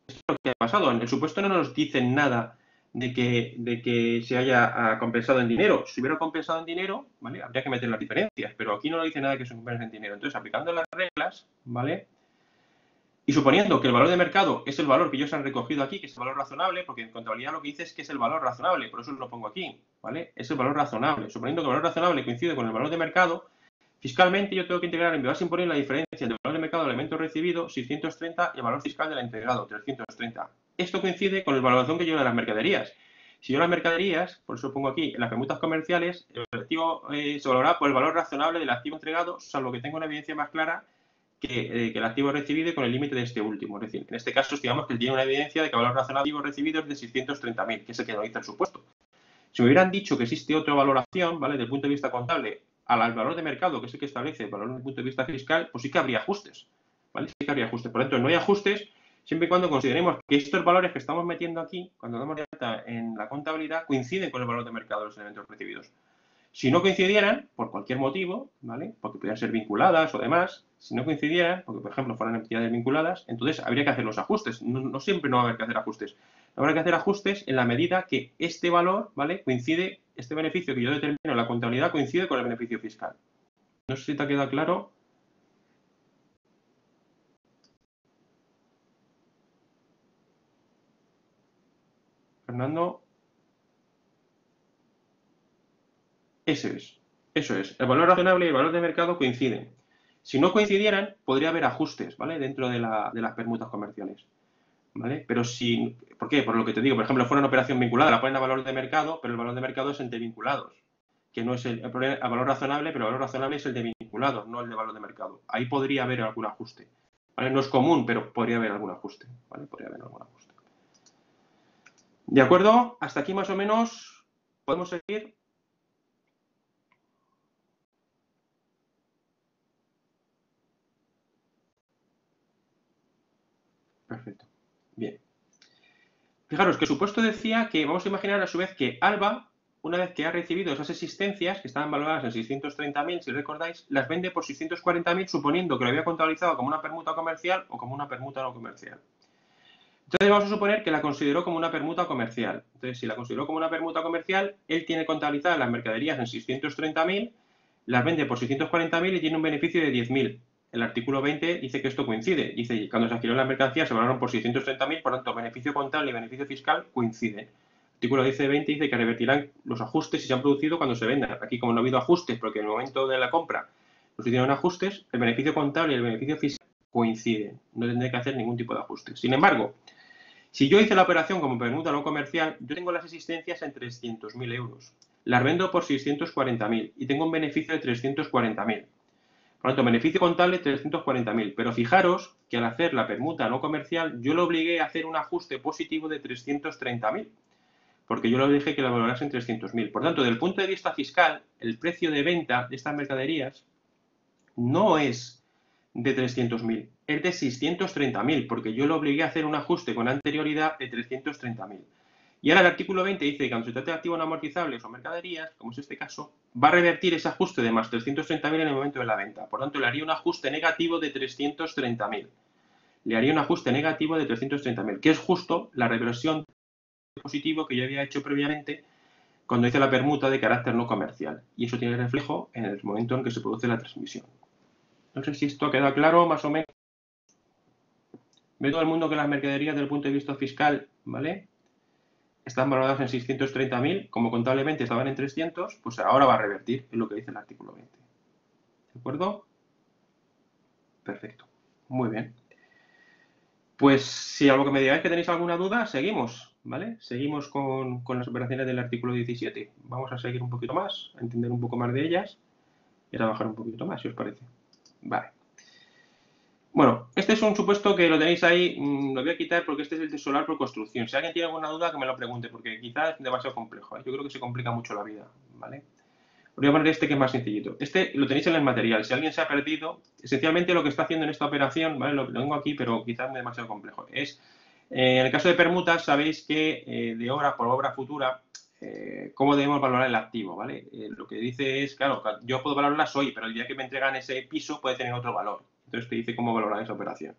Esto es lo que ha pasado. En el supuesto no nos dicen nada de que se haya compensado en dinero. Si hubiera compensado en dinero, ¿vale? Habría que meter las diferencias, pero aquí no nos dice nada que se compense en dinero. Entonces, aplicando las reglas, ¿vale? Y suponiendo que el valor de mercado es el valor que ellos han recogido aquí, que es el valor razonable, porque en contabilidad lo que dice es que es el valor razonable, por eso lo pongo aquí, ¿vale? Es el valor razonable. Suponiendo que el valor razonable coincide con el valor de mercado, fiscalmente yo tengo que integrar en mi base imponible la diferencia entre el valor de mercado del elemento recibido, 630, y el valor fiscal del entregado, 330. Esto coincide con la valoración que yo de las mercaderías. Si yo las mercaderías, por eso pongo aquí, en las permutas comerciales, el activo se valorará por el valor razonable del activo entregado, salvo que tenga una evidencia más clara que el activo recibido con el límite de este último. Es decir, en este caso, digamos que tiene una evidencia de que el valor razonable del activo recibido es de 630.000, que es el que nos dice el supuesto. Si me hubieran dicho que existe otra valoración, ¿vale? Desde el punto de vista contable, al valor de mercado, que es el que establece el valor desde el punto de vista fiscal, pues sí que habría ajustes, ¿vale? Sí que habría ajustes. Por lo tanto, no hay ajustes siempre y cuando consideremos que estos valores que estamos metiendo aquí, cuando damos de alta en la contabilidad, coinciden con el valor de mercado de los elementos recibidos. Si no coincidieran, por cualquier motivo, ¿vale? Porque pudieran ser vinculadas o demás, si no coincidieran, porque por ejemplo fueran entidades vinculadas, entonces habría que hacer los ajustes. No siempre no va a haber que hacer ajustes. Habrá que hacer ajustes en la medida que este valor, ¿vale? Coincide, este beneficio que yo determino en la contabilidad coincide con el beneficio fiscal. No sé si te ha quedado claro. Fernando. Eso es. El valor razonable y el valor de mercado coinciden. Si no coincidieran, podría haber ajustes, ¿vale? Dentro de las permutas comerciales, ¿vale? Pero si, ¿por qué? Por lo que te digo, por ejemplo, fuera una operación vinculada, la ponen a valor de mercado, pero el valor de mercado es entre vinculados, que no es el valor razonable, pero el valor razonable es el de vinculados, no el de valor de mercado. Ahí podría haber algún ajuste, ¿vale? No es común, pero podría haber algún ajuste, ¿vale? Podría haber algún ajuste. ¿De acuerdo? Hasta aquí más o menos podemos seguir. Perfecto. Bien. Fijaros que el supuesto decía que, vamos a imaginar a su vez que Alba, una vez que ha recibido esas existencias, que estaban valoradas en 630.000, si recordáis, las vende por 640.000, suponiendo que lo había contabilizado como una permuta comercial o como una permuta no comercial. Entonces vamos a suponer que la consideró como una permuta comercial. Entonces, si la consideró como una permuta comercial, él tiene contabilizadas las mercaderías en 630.000, las vende por 640.000 y tiene un beneficio de 10.000. El artículo 20 dice que esto coincide. Dice, cuando se adquirieron las mercancías se valoraron por 630.000, por tanto, beneficio contable y beneficio fiscal coinciden. El artículo 20 dice que revertirán los ajustes si se han producido cuando se vendan. Aquí, como no ha habido ajustes, porque en el momento de la compra no se hicieron ajustes, el beneficio contable y el beneficio fiscal coinciden. No tendré que hacer ningún tipo de ajuste. Sin embargo, si yo hice la operación como permuta no comercial, yo tengo las existencias en 300.000 euros. Las vendo por 640.000 y tengo un beneficio de 340.000. Por lo tanto, beneficio contable 340.000. Pero fijaros que al hacer la permuta no comercial, yo lo obligué a hacer un ajuste positivo de 330.000. Porque yo lo dije que la valorase en 300.000. Por tanto, desde el punto de vista fiscal, el precio de venta de estas mercaderías no es de 300.000, es de 630.000, porque yo lo obligué a hacer un ajuste con anterioridad de 330.000. Y ahora el artículo 20 dice que cuando se trate de activos no amortizables o mercaderías, como es este caso, va a revertir ese ajuste de más 330.000 en el momento de la venta. Por tanto, le haría un ajuste negativo de 330.000. Le haría un ajuste negativo de 330.000, que es justo la reversión positivo que yo había hecho previamente cuando hice la permuta de carácter no comercial. Y eso tiene reflejo en el momento en que se produce la transmisión. No sé si esto queda claro, más o menos. Ve todo el mundo que las mercaderías desde el punto de vista fiscal, ¿vale?, están valoradas en 630.000, como contablemente estaban en 300, pues ahora va a revertir, es lo que dice el artículo 20. ¿De acuerdo? Perfecto. Muy bien. Pues si algo que me digáis que tenéis alguna duda, seguimos, ¿vale? Seguimos con las operaciones del artículo 17. Vamos a seguir un poquito más, a entender un poco más de ellas y a trabajar un poquito más, si os parece. Vale. Bueno, este es un supuesto que lo tenéis ahí, lo voy a quitar porque este es el de solar por construcción. Si alguien tiene alguna duda, que me lo pregunte, porque quizás es demasiado complejo, ¿eh? Yo creo que se complica mucho la vida, ¿vale? Voy a poner este que es más sencillito. Este lo tenéis en el material. Si alguien se ha perdido, esencialmente lo que está haciendo en esta operación, ¿vale? Lo tengo aquí, pero quizás es demasiado complejo. Es, en el caso de permutas, sabéis que de obra por obra futura, cómo debemos valorar el activo, ¿vale? Lo que dice es, claro, yo puedo valorarlas hoy, pero el día que me entregan ese piso puede tener otro valor. Entonces te dice cómo valorar esa operación.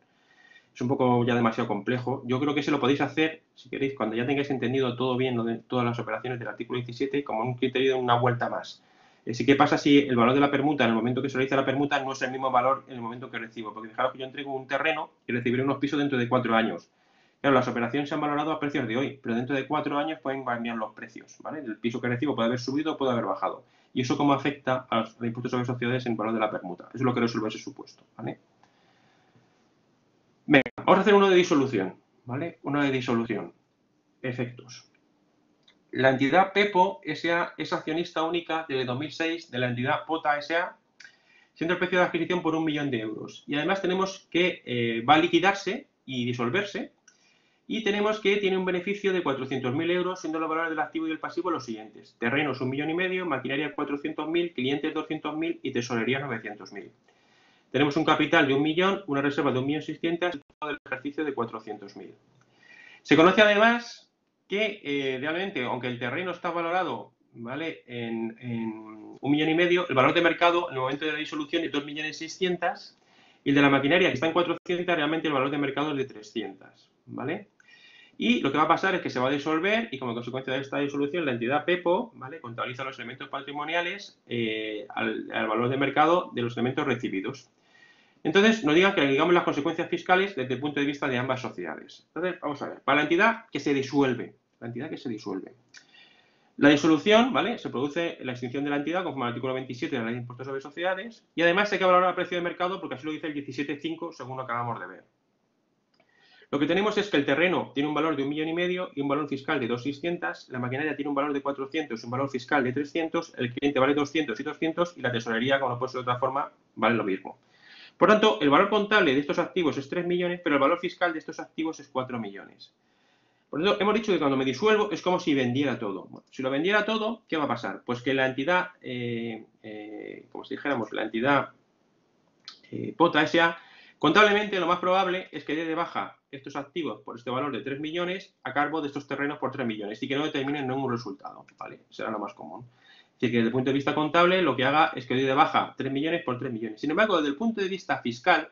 Es un poco ya demasiado complejo. Yo creo que se lo podéis hacer, si queréis, cuando ya tengáis entendido todo bien, todas las operaciones del artículo 17, como un criterio de una vuelta más. Así que pasa si el valor de la permuta, en el momento que se realiza la permuta, no es el mismo valor en el momento que recibo. Porque fijaros que yo entrego un terreno y recibiré unos pisos dentro de 4 años. Claro, las operaciones se han valorado a precios de hoy, pero dentro de 4 años pueden cambiar los precios, ¿vale? El piso que recibo puede haber subido o puede haber bajado. Y eso cómo afecta al impuesto sobre sociedades en el valor de la permuta. Eso es lo que resuelve ese supuesto, ¿vale? Venga, vamos a hacer uno de disolución, ¿vale? Uno de disolución. Efectos. La entidad PEPO S.A. es accionista única desde 2006 de la entidad POTA S.A., siendo el precio de adquisición por 1 millón de euros. Y además tenemos que va a liquidarse y disolverse, y tenemos que tiene un beneficio de 400.000 euros, siendo los valores del activo y del pasivo los siguientes. Terrenos 1,5 millones, maquinaria 400.000, clientes 200.000 y tesorería 900.000. Tenemos un capital de 1 millón, una reserva de 1.600.000 y todo el ejercicio de 400.000. Se conoce además que realmente, aunque el terreno está valorado, ¿vale?, en 1,5 millones, el valor de mercado en el momento de la disolución es 2.600.000 y el de la maquinaria, que está en 400, realmente el valor de mercado es de 300, ¿vale? Y lo que va a pasar es que se va a disolver y como consecuencia de esta disolución la entidad PEPO, ¿vale?, contabiliza los elementos patrimoniales al valor de mercado de los elementos recibidos. Entonces, nos digan que digamos las consecuencias fiscales desde el punto de vista de ambas sociedades. Entonces, vamos a ver. Para la entidad que se disuelve, la entidad que se disuelve. La disolución, ¿vale? Se produce la extinción de la entidad conforme al artículo 27 de la Ley de Impuestos sobre Sociedades y además hay que valorar el precio de mercado porque así lo dice el 17.5 según lo acabamos de ver. Lo que tenemos es que el terreno tiene un valor de 1,5 millones y un valor fiscal de 2.600, la maquinaria tiene un valor de 400 y un valor fiscal de 300, el cliente vale 200 y 200 y la tesorería, como no puede ser de otra forma, vale lo mismo. Por tanto, el valor contable de estos activos es 3 millones, pero el valor fiscal de estos activos es 4 millones. Por eso hemos dicho que cuando me disuelvo es como si vendiera todo. Bueno, si lo vendiera todo, ¿qué va a pasar? Pues que la entidad, como si dijéramos, la entidad POTA S.A., contablemente lo más probable es que dé de baja estos activos por este valor de 3 millones a cargo de estos terrenos por 3 millones y que no determinen ningún resultado, ¿vale? Será lo más común. Es decir, que desde el punto de vista contable lo que haga es que dé de baja 3 millones por 3 millones. Sin embargo, desde el punto de vista fiscal,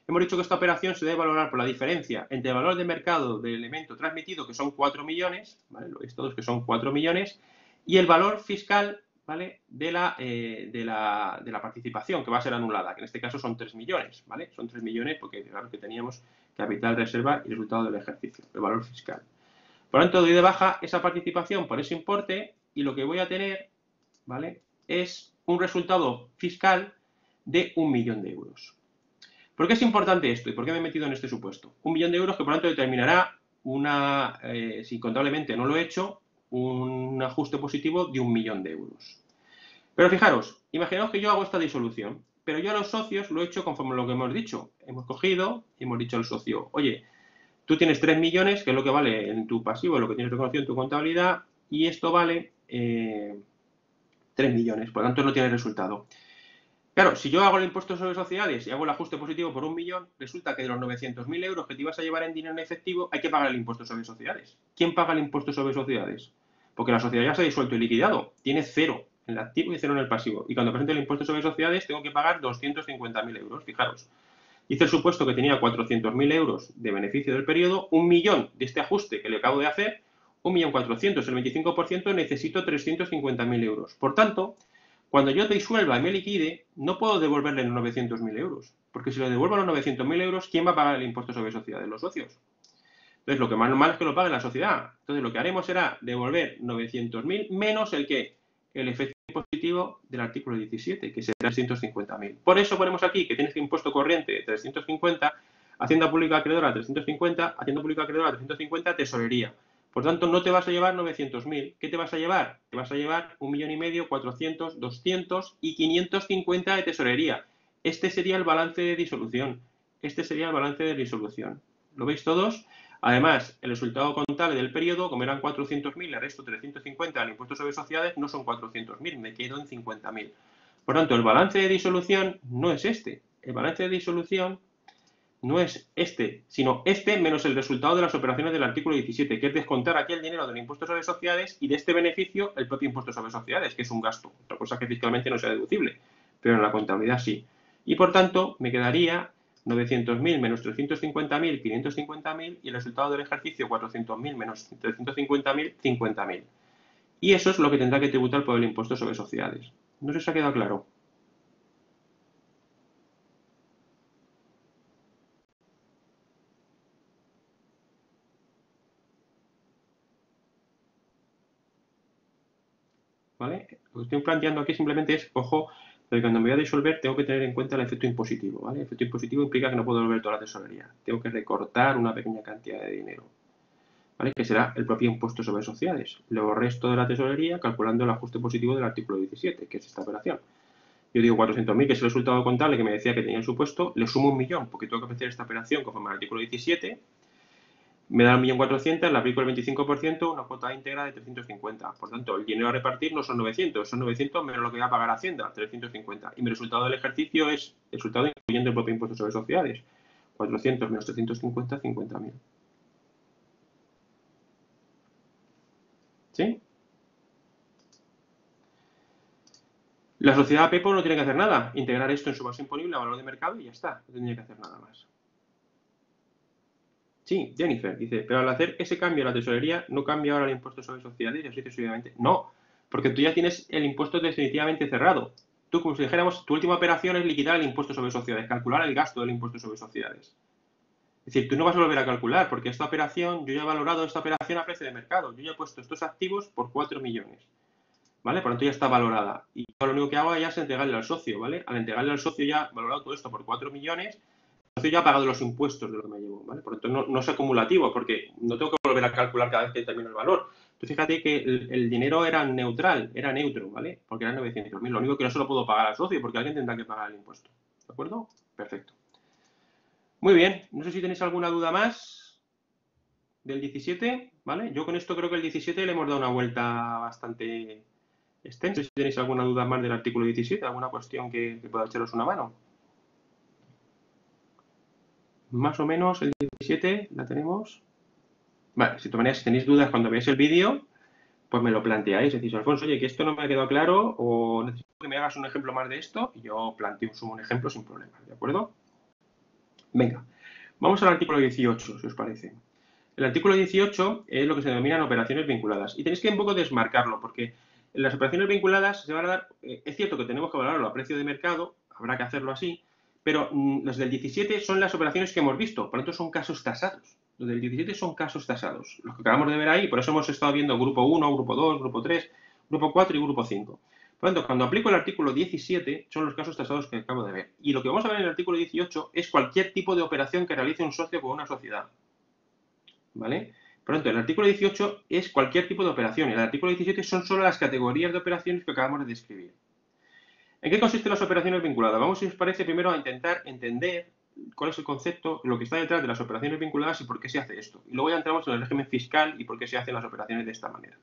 hemos dicho que esta operación se debe valorar por la diferencia entre el valor de mercado del elemento transmitido, que son 4 millones, ¿vale? Lo veis todos que son 4 millones, y el valor fiscal, ¿vale? de la participación, que va a ser anulada, que en este caso son 3 millones, ¿vale? Son 3 millones porque, claro, que teníamos capital, reserva y resultado del ejercicio, el valor fiscal. Por lo tanto, doy de baja esa participación por ese importe y lo que voy a tener, ¿vale? Es un resultado fiscal de 1 millón de euros. ¿Por qué es importante esto y por qué me he metido en este supuesto? 1 millón de euros que por lo tanto determinará si contablemente no lo he hecho, un ajuste positivo de 1 millón de euros. Pero fijaros, imaginaos que yo hago esta disolución, pero yo a los socios lo he hecho conforme lo que hemos dicho. Hemos cogido y hemos dicho al socio, oye, tú tienes 3 millones, que es lo que vale en tu pasivo, lo que tienes reconocido en tu contabilidad, y esto vale 3 millones, por lo tanto no tiene resultado. Claro, si yo hago el impuesto sobre sociedades y hago el ajuste positivo por 1 millón, resulta que de los 900.000 euros que te ibas a llevar en dinero en efectivo, hay que pagar el impuesto sobre sociedades. ¿Quién paga el impuesto sobre sociedades? Porque la sociedad ya se ha disuelto y liquidado. Tiene 0 en el activo y 0 en el pasivo. Y cuando presente el impuesto sobre sociedades, tengo que pagar 250.000 euros. Fijaros. Hice el supuesto que tenía 400.000 euros de beneficio del periodo, 1 millón de este ajuste que le acabo de hacer, 1.400.000, el 25%, necesito 350.000 euros. Por tanto, cuando yo te disuelva y me liquide, no puedo devolverle los 900.000 euros. Porque si le devuelvo los 900.000 euros, ¿quién va a pagar el impuesto sobre sociedades? Los socios. Entonces, lo que más normal es que lo pague la sociedad. Entonces, lo que haremos será devolver 900.000 menos el que el efecto positivo del artículo 17, que será 350.000. Por eso ponemos aquí que tienes impuesto corriente de 350, Hacienda Pública Acreedora 350, Hacienda Pública Acreedora 350, tesorería. Por tanto, no te vas a llevar 900.000. ¿Qué te vas a llevar? Te vas a llevar 1,5 millones, 400, 200 y 550 de tesorería. Este sería el balance de disolución. Este sería el balance de disolución. ¿Lo veis todos? Además, el resultado contable del periodo, como eran 400.000, le resto 350 al impuesto sobre sociedades, no son 400.000, me quedo en 50.000. Por tanto, el balance de disolución no es este. El balance de disolución no es este, sino este menos el resultado de las operaciones del artículo 17, que es descontar aquí el dinero del impuesto sobre sociedades y de este beneficio el propio impuesto sobre sociedades, que es un gasto, otra cosa que fiscalmente no sea deducible, pero en la contabilidad sí. Y por tanto, me quedaría 900.000 menos 350.000, 550.000 y el resultado del ejercicio 400.000 menos 350.000, 50.000. Y eso es lo que tendrá que tributar por el impuesto sobre sociedades. ¿No se os ha quedado claro? ¿Vale? Lo que estoy planteando aquí simplemente es, ojo, que cuando me voy a disolver tengo que tener en cuenta el efecto impositivo, ¿vale? El efecto impositivo implica que no puedo devolver toda la tesorería. Tengo que recortar una pequeña cantidad de dinero, ¿vale? Que será el propio impuesto sobre sociedades. Luego resto de la tesorería calculando el ajuste positivo del artículo 17, que es esta operación. Yo digo 400.000, que es el resultado contable que me decía que tenía el supuesto, le sumo 1 millón, porque tengo que ofrecer esta operación conforme al artículo 17, me da 1.400.000, le aplico el 25%, una cuota íntegra de 350. Por tanto, el dinero a repartir no son 900, son 900 menos lo que va a pagar Hacienda, 350. Y mi resultado del ejercicio es el resultado incluyendo el propio impuesto sobre sociedades. 400 menos 350, 50.000. ¿Sí? La sociedad Pepo no tiene que hacer nada. Integrar esto en su base imponible a valor de mercado y ya está. No tendría que hacer nada más. Sí, Jennifer dice, pero al hacer ese cambio a la tesorería, ¿no cambia ahora el impuesto sobre sociedades y así sucesivamente? No, porque tú ya tienes el impuesto definitivamente cerrado. Tú, como si dijéramos, tu última operación es liquidar el impuesto sobre sociedades, calcular el gasto del impuesto sobre sociedades. Es decir, tú no vas a volver a calcular, porque esta operación, yo ya he valorado esta operación a precio de mercado. Yo ya he puesto estos activos por 4 millones. ¿Vale? Por lo tanto, ya está valorada. Y yo lo único que hago ya es entregarle al socio, ¿vale? Al entregarle al socio ya valorado todo esto por 4 millones, el socio ya ha pagado los impuestos de lo que me llevo, ¿vale? Por lo tanto, no es acumulativo, porque no tengo que volver a calcular cada vez que termino el valor. Tú fíjate que el dinero era neutral, era neutro, ¿vale? Porque eran 900.000. Lo único que no se lo puedo pagar al socio, porque alguien tendrá que pagar el impuesto. ¿De acuerdo? Perfecto. Muy bien. No sé si tenéis alguna duda más del 17, ¿vale? Yo con esto creo que el 17 le hemos dado una vuelta bastante extensa. Si tenéis alguna duda más del artículo 17, alguna cuestión que pueda echaros una mano. Más o menos el 17 la tenemos. Vale, si tenéis dudas cuando veáis el vídeo, pues me lo planteáis. Decís, Alfonso, oye, que esto no me ha quedado claro o necesito que me hagas un ejemplo más de esto y yo planteo un ejemplo sin problema, ¿de acuerdo? Venga, vamos al artículo 18, si os parece. El artículo 18 es lo que se denominan operaciones vinculadas. Y tenéis que un poco desmarcarlo, porque en las operaciones vinculadas se van a dar... es cierto que tenemos que valorarlo a precio de mercado, habrá que hacerlo así, pero las del 17 son las operaciones que hemos visto, por lo tanto son casos tasados. Los del 17 son casos tasados, los que acabamos de ver ahí, por eso hemos estado viendo grupo 1, grupo 2, grupo 3, grupo 4 y grupo 5. Por lo tanto, cuando aplico el artículo 17, son los casos tasados que acabo de ver. Y lo que vamos a ver en el artículo 18 es cualquier tipo de operación que realice un socio con una sociedad. ¿Vale? Por lo tanto, el artículo 18 es cualquier tipo de operación. El artículo 17 son solo las categorías de operaciones que acabamos de describir. ¿En qué consisten las operaciones vinculadas? Vamos, si os parece, primero a intentar entender cuál es el concepto, lo que está detrás de las operaciones vinculadas y por qué se hace esto. Y luego ya entramos en el régimen fiscal y por qué se hacen las operaciones de esta manera.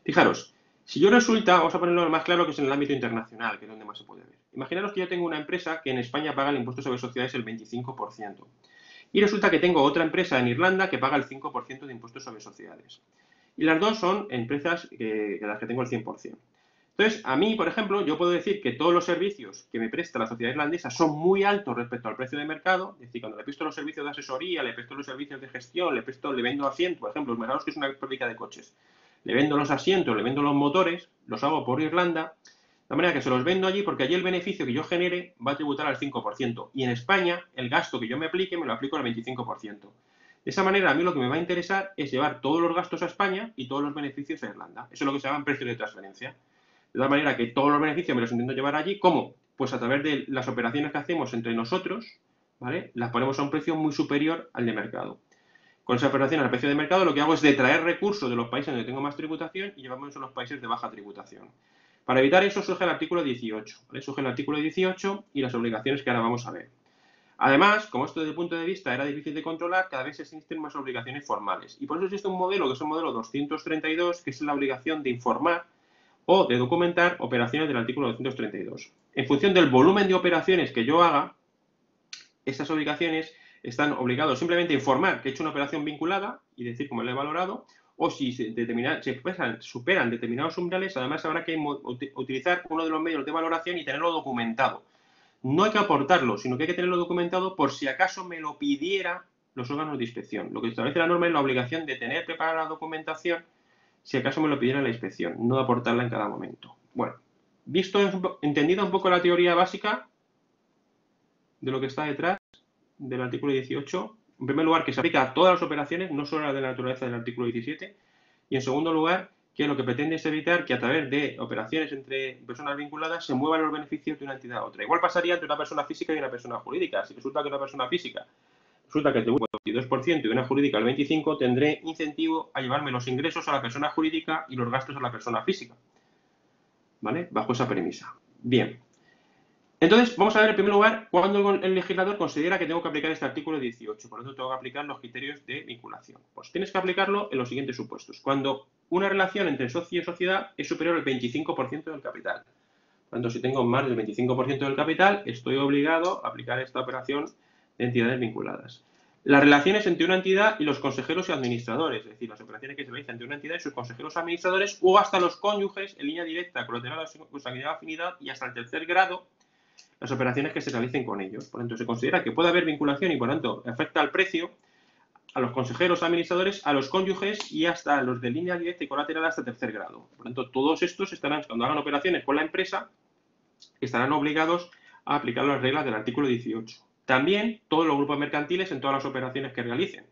Fijaros, si yo resulta, vamos a ponerlo más claro que es en el ámbito internacional, que es donde más se puede ver. Imaginaros que yo tengo una empresa que en España paga el impuesto sobre sociedades el 25%. Y resulta que tengo otra empresa en Irlanda que paga el 5% de impuestos sobre sociedades. Y las dos son empresas de las que tengo el 100%. Entonces, a mí, por ejemplo, yo puedo decir que todos los servicios que me presta la sociedad irlandesa son muy altos respecto al precio de mercado. Es decir, cuando le presto los servicios de asesoría, le presto los servicios de gestión, le vendo asientos, por ejemplo, imaginaos que es una fábrica de coches. Le vendo los asientos, le vendo los motores, los hago por Irlanda, de manera que se los vendo allí porque allí el beneficio que yo genere va a tributar al 5%. Y en España, el gasto que yo me aplique, me lo aplico al 25%. De esa manera, a mí lo que me va a interesar es llevar todos los gastos a España y todos los beneficios a Irlanda. Eso es lo que se llama precio de transferencia. De tal manera que todos los beneficios me los intento llevar allí. ¿Cómo? Pues a través de las operaciones que hacemos entre nosotros, ¿vale? Las ponemos a un precio muy superior al de mercado. Con esa operación al precio de mercado lo que hago es detraer recursos de los países donde tengo más tributación y llevármelos a los países de baja tributación. Para evitar eso surge el artículo 18, ¿vale? Surge el artículo 18 y las obligaciones que ahora vamos a ver. Además, como esto desde el punto de vista era difícil de controlar, cada vez existen más obligaciones formales. Y por eso existe un modelo, que es el modelo 232, que es la obligación de informar o de documentar operaciones del artículo 232. En función del volumen de operaciones que yo haga, estas obligaciones están obligados simplemente a informar que he hecho una operación vinculada y decir cómo la he valorado, o si superan determinados umbrales, además habrá que utilizar uno de los medios de valoración y tenerlo documentado. No hay que aportarlo, sino que hay que tenerlo documentado por si acaso me lo pidiera los órganos de inspección. Lo que establece la norma es la obligación de tener preparada la documentación si acaso me lo pidiera la inspección, no aportarla en cada momento. Bueno, entendida un poco la teoría básica de lo que está detrás del artículo 18, en primer lugar, que se aplica a todas las operaciones, no solo a las de la naturaleza del artículo 17, y en segundo lugar, que lo que pretende es evitar que a través de operaciones entre personas vinculadas se muevan los beneficios de una entidad a otra. Igual pasaría entre una persona física y una persona jurídica. Si resulta que una persona física resulta que tributa el 22% y una jurídica el 25%, tendré incentivo a llevarme los ingresos a la persona jurídica y los gastos a la persona física. ¿Vale? Bajo esa premisa. Bien. Entonces, vamos a ver en primer lugar cuándo el legislador considera que tengo que aplicar este artículo 18. Por lo tanto, tengo que aplicar los criterios de vinculación. Pues tienes que aplicarlo en los siguientes supuestos. Cuando una relación entre socio y sociedad es superior al 25% del capital. Por lo tanto, si tengo más del 25% del capital, estoy obligado a aplicar esta operación de entidades vinculadas. Las relaciones entre una entidad y los consejeros y administradores, es decir, las operaciones que se realizan entre una entidad y sus consejeros administradores o hasta los cónyuges en línea directa, colateral, consanguinidad, afinidad y hasta el tercer grado, las operaciones que se realicen con ellos. Por lo tanto, se considera que puede haber vinculación y, por lo tanto, afecta al precio, a los consejeros administradores, a los cónyuges y hasta los de línea directa y colateral hasta tercer grado. Por lo tanto, todos estos estarán, cuando hagan operaciones con la empresa, estarán obligados a aplicar las reglas del artículo 18. También todos los grupos mercantiles en todas las operaciones que realicen.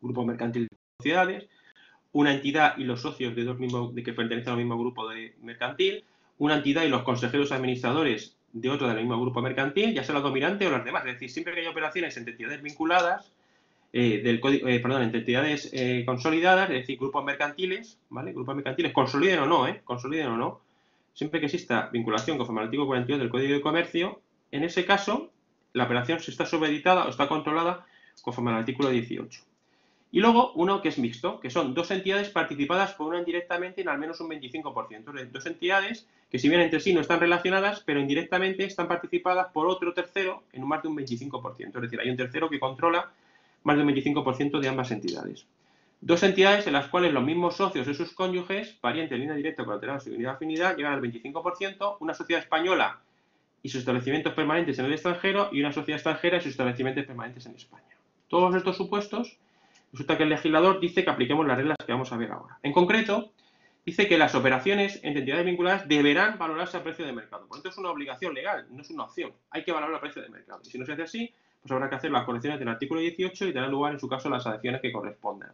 Grupo mercantil de sociedades, una entidad y los socios de que pertenecen al mismo grupo de mercantil, una entidad y los consejeros administradores de otro del mismo grupo mercantil, ya sea la dominante o las demás. Es decir, siempre que hay operaciones entre entidades vinculadas, entre entidades consolidadas, es decir, grupos mercantiles, ¿vale? Grupos mercantiles, consoliden o no, consoliden o no, siempre que exista vinculación conforme al artículo 42 del Código de Comercio, en ese caso, la operación se está sobreeditada o está controlada conforme al artículo 18. Y luego uno que es mixto, que son dos entidades participadas por una indirectamente en al menos un 25%. Dos entidades que si bien entre sí no están relacionadas, pero indirectamente están participadas por otro tercero en más de un 25%. Es decir, hay un tercero que controla más del 25% de ambas entidades. Dos entidades en las cuales los mismos socios y sus cónyuges, parientes, línea directa, colateral, unidad afinidad, llegan al 25%, una sociedad española y sus establecimientos permanentes en el extranjero y una sociedad extranjera y sus establecimientos permanentes en España. Todos estos supuestos, resulta que el legislador dice que apliquemos las reglas que vamos a ver ahora. En concreto, dice que las operaciones entre entidades vinculadas deberán valorarse a precio de mercado. Por lo tanto, es una obligación legal, no es una opción. Hay que valorarlo a precio de mercado. Y si no se hace así, pues habrá que hacer las correcciones del artículo 18 y dará lugar, en su caso, las sanciones que correspondan.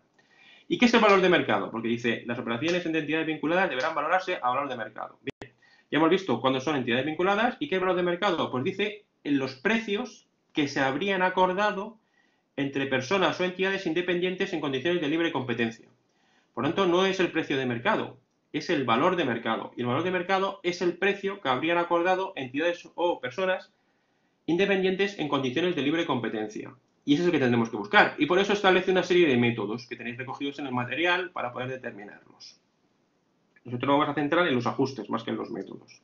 ¿Y qué es el valor de mercado? Porque dice, las operaciones entre entidades vinculadas deberán valorarse a valor de mercado. Bien, ya hemos visto cuándo son entidades vinculadas y qué es el valor de mercado. Pues dice en los precios que se habrían acordado entre personas o entidades independientes en condiciones de libre competencia. Por lo tanto, no es el precio de mercado, es el valor de mercado. Y el valor de mercado es el precio que habrían acordado entidades o personas independientes en condiciones de libre competencia. Y ese es el que tendremos que buscar. Y por eso establece una serie de métodos que tenéis recogidos en el material para poder determinarlos. Nosotros nos vamos a centrar en los ajustes más que en los métodos.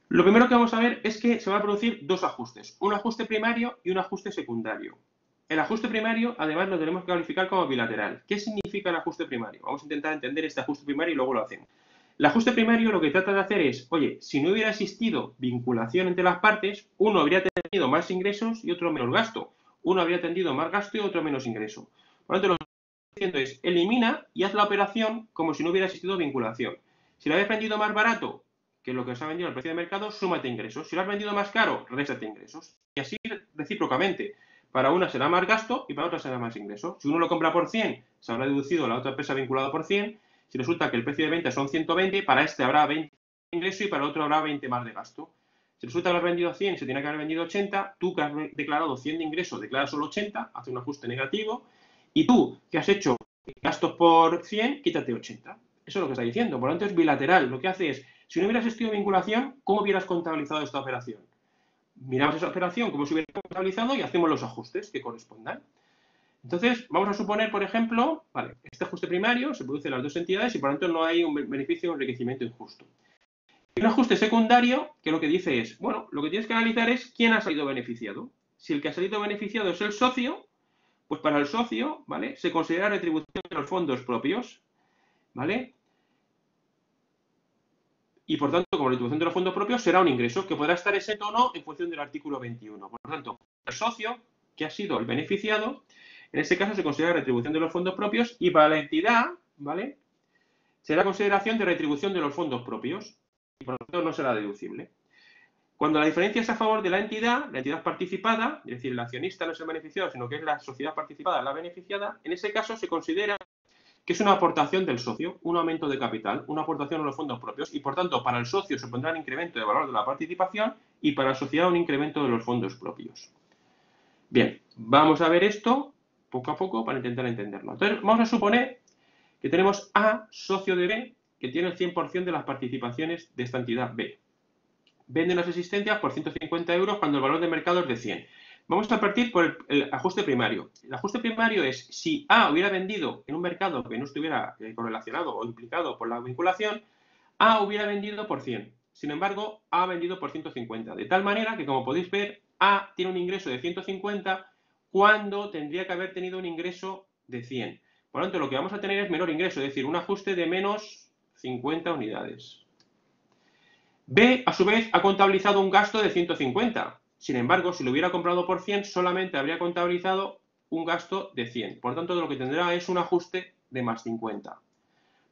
Lo primero que vamos a ver es que se van a producir dos ajustes, un ajuste primario y un ajuste secundario. El ajuste primario, además, lo tenemos que calificar como bilateral. ¿Qué significa el ajuste primario? Vamos a intentar entender este ajuste primario y luego lo hacemos. El ajuste primario lo que trata de hacer es, oye, si no hubiera existido vinculación entre las partes, uno habría tenido más ingresos y otro menos gasto. Uno habría tenido más gasto y otro menos ingreso. Por lo tanto, lo que estoy diciendo es, elimina y haz la operación como si no hubiera existido vinculación. Si lo habéis vendido más barato, que es lo que os ha vendido el precio de mercado, súmate ingresos. Si lo has vendido más caro, réstate ingresos. Y así recíprocamente. Para una será más gasto y para otra será más ingreso. Si uno lo compra por 100, se habrá deducido la otra empresa vinculada por 100. Si resulta que el precio de venta son 120, para este habrá 20 de ingreso y para el otro habrá 20 más de gasto. Si resulta que lo has vendido a 100 y se tiene que haber vendido 80, tú que has declarado 100 de ingreso declaras solo 80, hace un ajuste negativo. Y tú que has hecho gastos por 100, quítate 80. Eso es lo que está diciendo. Por lo tanto, es bilateral. Lo que hace es, si no hubieras existido vinculación, ¿cómo hubieras contabilizado esta operación? Miramos esa operación como si hubiera contabilizado y hacemos los ajustes que correspondan. Entonces, vamos a suponer, por ejemplo, vale, este ajuste primario se produce en las dos entidades y por lo tanto no hay un beneficio o enriquecimiento injusto. Y un ajuste secundario que lo que dice es, bueno, lo que tienes que analizar es quién ha salido beneficiado. Si el que ha salido beneficiado es el socio, pues para el socio, ¿vale? Se considera retribución de los fondos propios, ¿vale? Y por tanto, como retribución de los fondos propios, será un ingreso que podrá estar exento o no en función del artículo 21. Por lo tanto, el socio, que ha sido el beneficiado, en este caso se considera retribución de los fondos propios y para la entidad, ¿vale? Será consideración de retribución de los fondos propios y por lo tanto no será deducible. Cuando la diferencia es a favor de la entidad participada, es decir, el accionista no es el beneficiado, sino que es la sociedad participada la beneficiada, en ese caso se considera que es una aportación del socio, un aumento de capital, una aportación a los fondos propios y, por tanto, para el socio supondrá un incremento de valor de la participación y para la sociedad un incremento de los fondos propios. Bien, vamos a ver esto poco a poco para intentar entenderlo. Entonces, vamos a suponer que tenemos A, socio de B, que tiene el 100% de las participaciones de esta entidad B. Vende unas existencias por 150 euros cuando el valor de mercado es de 100. Vamos a partir por el ajuste primario. El ajuste primario es si A hubiera vendido en un mercado que no estuviera correlacionado o implicado por la vinculación, A hubiera vendido por 100. Sin embargo, A ha vendido por 150. De tal manera que, como podéis ver, A tiene un ingreso de 150 cuando tendría que haber tenido un ingreso de 100. Por lo tanto, lo que vamos a tener es menor ingreso, es decir, un ajuste de menos 50 unidades. B, a su vez, ha contabilizado un gasto de 150. Sin embargo, si lo hubiera comprado por 100, solamente habría contabilizado un gasto de 100. Por tanto, lo que tendrá es un ajuste de más 50.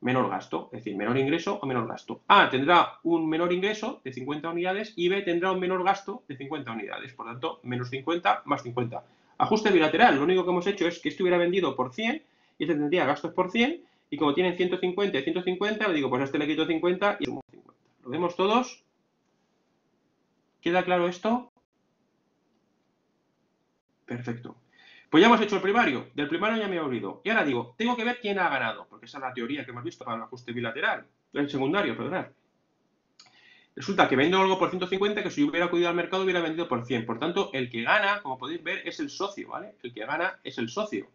menor gasto, es decir, menor ingreso o menor gasto. A tendrá un menor ingreso de 50 unidades y B tendrá un menor gasto de 50 unidades. Por tanto, menos 50 más 50. Ajuste bilateral. Lo único que hemos hecho es que este hubiera vendido por 100 y este tendría gastos por 100. Y como tienen 150 y 150, le digo, pues a este le quito 50 y sumo 50. ¿Lo vemos todos? ¿Queda claro esto? Perfecto. Pues ya hemos hecho el primario. Del primario ya me he olvidado. Y ahora digo, tengo que ver quién ha ganado, porque esa es la teoría que hemos visto para el ajuste bilateral. El secundario, perdón. Resulta que vendo algo por 150 que si yo hubiera acudido al mercado hubiera vendido por 100. Por tanto, el que gana, como podéis ver, es el socio, ¿vale? El que gana es el socio.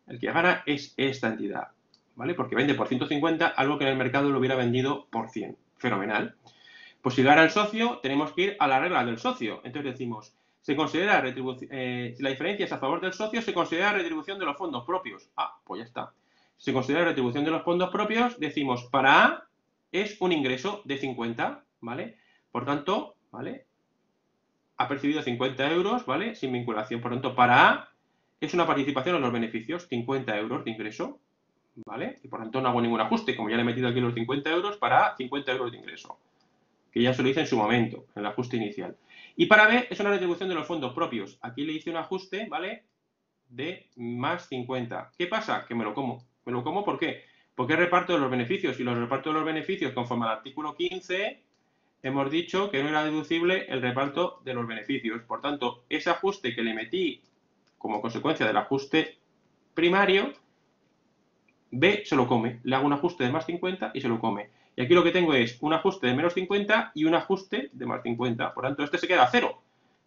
El que gana es esta entidad, ¿vale? Porque vende por 150 algo que en el mercado lo hubiera vendido por 100. Fenomenal. Pues si gana el socio, tenemos que ir a la regla del socio. Entonces decimos, se considera retribución, si la diferencia es a favor del socio, se considera retribución de los fondos propios. Ah, pues ya está. Si se considera retribución de los fondos propios, decimos, para A es un ingreso de 50, ¿vale? Por tanto, ¿vale? Ha percibido 50 euros, ¿vale? Sin vinculación. Por tanto, para A es una participación en los beneficios, 50 euros de ingreso, ¿vale? Y por tanto no hago ningún ajuste. Como ya le he metido aquí los 50 euros, para A, 50 euros de ingreso, que ya se lo hice en su momento, en el ajuste inicial. Y para B es una retribución de los fondos propios. Aquí le hice un ajuste, ¿vale? De más 50. ¿Qué pasa? Que me lo como. ¿Me lo como por qué? Porque es reparto de los beneficios. Y los repartos de los beneficios, conforme al artículo 15, hemos dicho que no era deducible el reparto de los beneficios. Por tanto, ese ajuste que le metí como consecuencia del ajuste primario, B se lo come. Le hago un ajuste de más 50 y se lo come. Y aquí lo que tengo es un ajuste de menos 50 y un ajuste de más 50. Por tanto, este se queda a cero.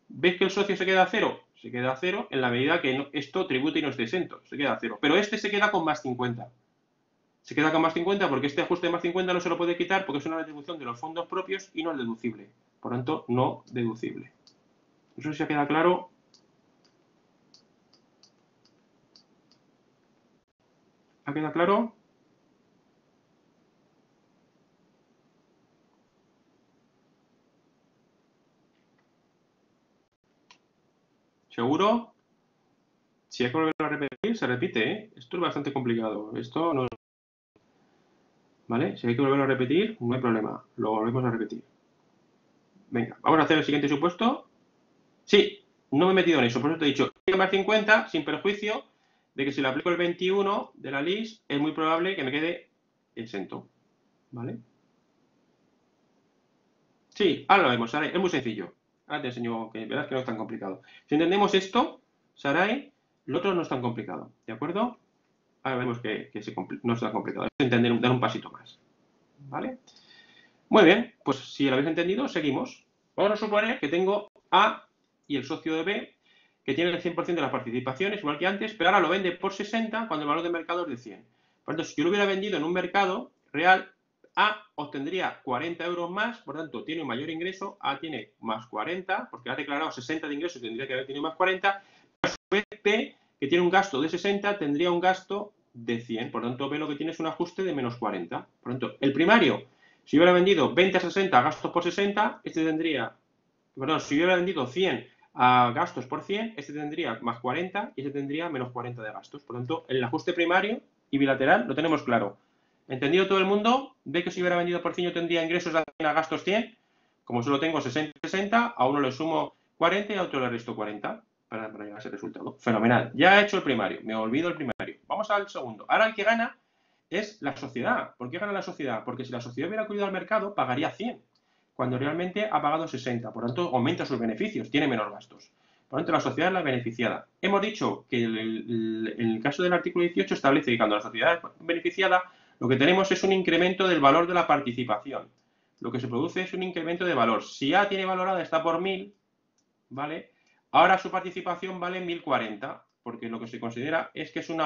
¿Ves que el socio se queda a cero? Se queda a cero en la medida que esto tributa y no esté exento. Se queda a cero. Pero este se queda con más 50. Se queda con más 50 porque este ajuste de más 50 no se lo puede quitar porque es una retribución de los fondos propios y no es deducible. Por tanto, no deducible. No sé si queda claro. ¿Ha quedado claro? ¿Seguro? Si hay que volverlo a repetir, se repite, ¿eh? Esto es bastante complicado. Esto no... ¿Vale? Si hay que volverlo a repetir, no hay problema. Lo volvemos a repetir. Venga, vamos a hacer el siguiente supuesto. Sí, no me he metido en eso. Por eso te he dicho, más 50 sin perjuicio de que si le aplico el 21 de la LIS, es muy probable que me quede exento. ¿Vale? Sí, ahora lo vemos, Saray. Es muy sencillo. Ahora te enseño que verás que no es tan complicado. Si entendemos esto, Saray, lo otro no es tan complicado. ¿De acuerdo? Ahora vemos que no es tan complicado. Es entender, dar un pasito más. ¿Vale? Muy bien, pues si lo habéis entendido, seguimos. Vamos a suponer que tengo A y el socio de B, que tiene el 100% de las participaciones, igual que antes, pero ahora lo vende por 60 cuando el valor de mercado es de 100. Por tanto, si yo lo hubiera vendido en un mercado real, A obtendría 40 euros más, por tanto, tiene un mayor ingreso, A tiene más 40, porque ha declarado 60 de ingreso y tendría que haber tenido más 40, a su vez B, que tiene un gasto de 60, tendría un gasto de 100, por tanto, B lo que tiene es un ajuste de menos 40. Por tanto, el primario, si hubiera vendido 20 a 60 gastos por 60, este tendría, perdón, si hubiera vendido 100 a gastos por 100, este tendría más 40 y este tendría menos 40 de gastos. Por lo tanto, el ajuste primario y bilateral lo tenemos claro. ¿Entendido todo el mundo? ¿Ve que si hubiera vendido por 100 yo tendría ingresos a 100 a gastos 100? Como solo tengo 60, a uno le sumo 40 y a otro le resto 40 para llegar a ese resultado. Fenomenal. Ya he hecho el primario. Me olvido el primario. Vamos al segundo. Ahora el que gana es la sociedad. ¿Por qué gana la sociedad? Porque si la sociedad hubiera acudido al mercado, pagaría 100, cuando realmente ha pagado 60. Por lo tanto, aumenta sus beneficios, tiene menos gastos. Por lo tanto, la sociedad es la beneficiada. Hemos dicho que el caso del artículo 18 establece que cuando la sociedad es beneficiada, lo que tenemos es un incremento del valor de la participación. Lo que se produce es un incremento de valor. Si A tiene valorada, está por 1000, ¿vale? Ahora su participación vale 1040, porque lo que se considera es que es un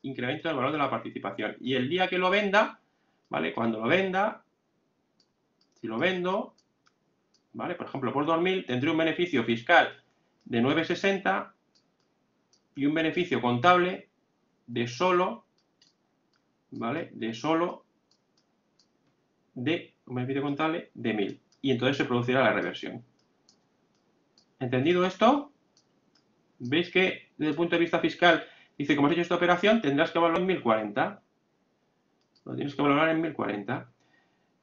incremento del valor de la participación. Y el día que lo venda, ¿vale? Cuando lo venda, si lo vendo, ¿vale? Por ejemplo, por 2000 tendré un beneficio fiscal de 960 y un beneficio contable de solo, ¿vale? Un beneficio contable de 1000. Y entonces se producirá la reversión. ¿Entendido esto? ¿Veis que desde el punto de vista fiscal dice, como has hecho esta operación, tendrás que evaluar 1040? Lo tienes que valorar en 1040.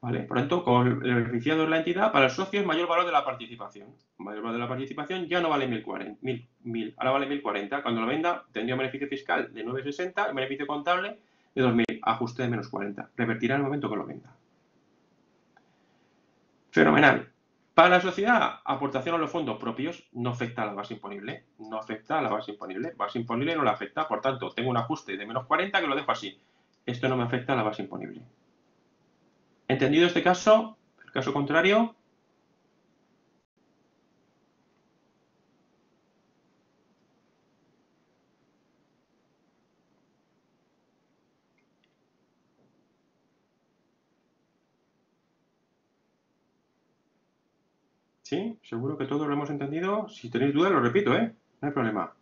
¿Vale? Por lo tanto, como el beneficiado es la entidad, para el socio es mayor valor de la participación. Mayor valor de la participación ya no vale 1000, ahora vale 1040. Cuando lo venda, tendría un beneficio fiscal de 960, un beneficio contable de 2000, ajuste de menos 40. Revertirá en el momento que lo venda. Fenomenal. Para la sociedad, aportación a los fondos propios no afecta a la base imponible. No afecta a la base imponible. Base imponible no la afecta, por tanto, tengo un ajuste de menos 40 que lo dejo así. Esto no me afecta a la base imponible. ¿Entendido este caso? El caso contrario. ¿Sí? ¿Seguro que todos lo hemos entendido? Si tenéis dudas, lo repito, ¿eh? No hay problema.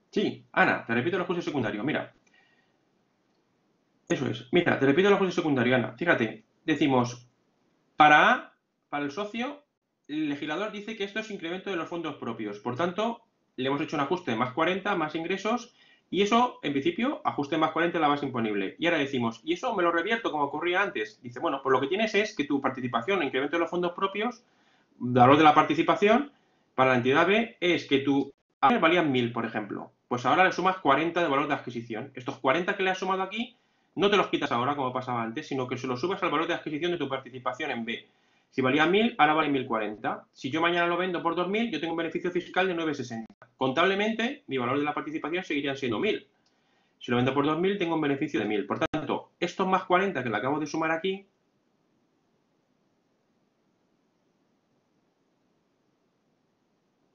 Sí, Ana, te repito el ajuste secundario. Mira, eso es. Mira, te repito el ajuste secundario, Ana. Fíjate, decimos, para A, para el socio, el legislador dice que esto es incremento de los fondos propios. Por tanto, le hemos hecho un ajuste de más 40, más ingresos, y eso, en principio, ajuste más 40 a la base imponible. Y ahora decimos, ¿y eso me lo revierto como ocurría antes? Dice, bueno, pues lo que tienes es que tu participación, incremento de los fondos propios, valor de la participación, para la entidad B, es que tu valían 1000, por ejemplo. Pues ahora le sumas 40 de valor de adquisición. Estos 40 que le has sumado aquí, no te los quitas ahora como pasaba antes, sino que se los subes al valor de adquisición de tu participación en B. Si valía 1000, ahora vale 1040. Si yo mañana lo vendo por 2000, yo tengo un beneficio fiscal de 960. Contablemente, mi valor de la participación seguiría siendo 1000. Si lo vendo por 2000, tengo un beneficio de 1000. Por tanto, estos más 40 que le acabo de sumar aquí,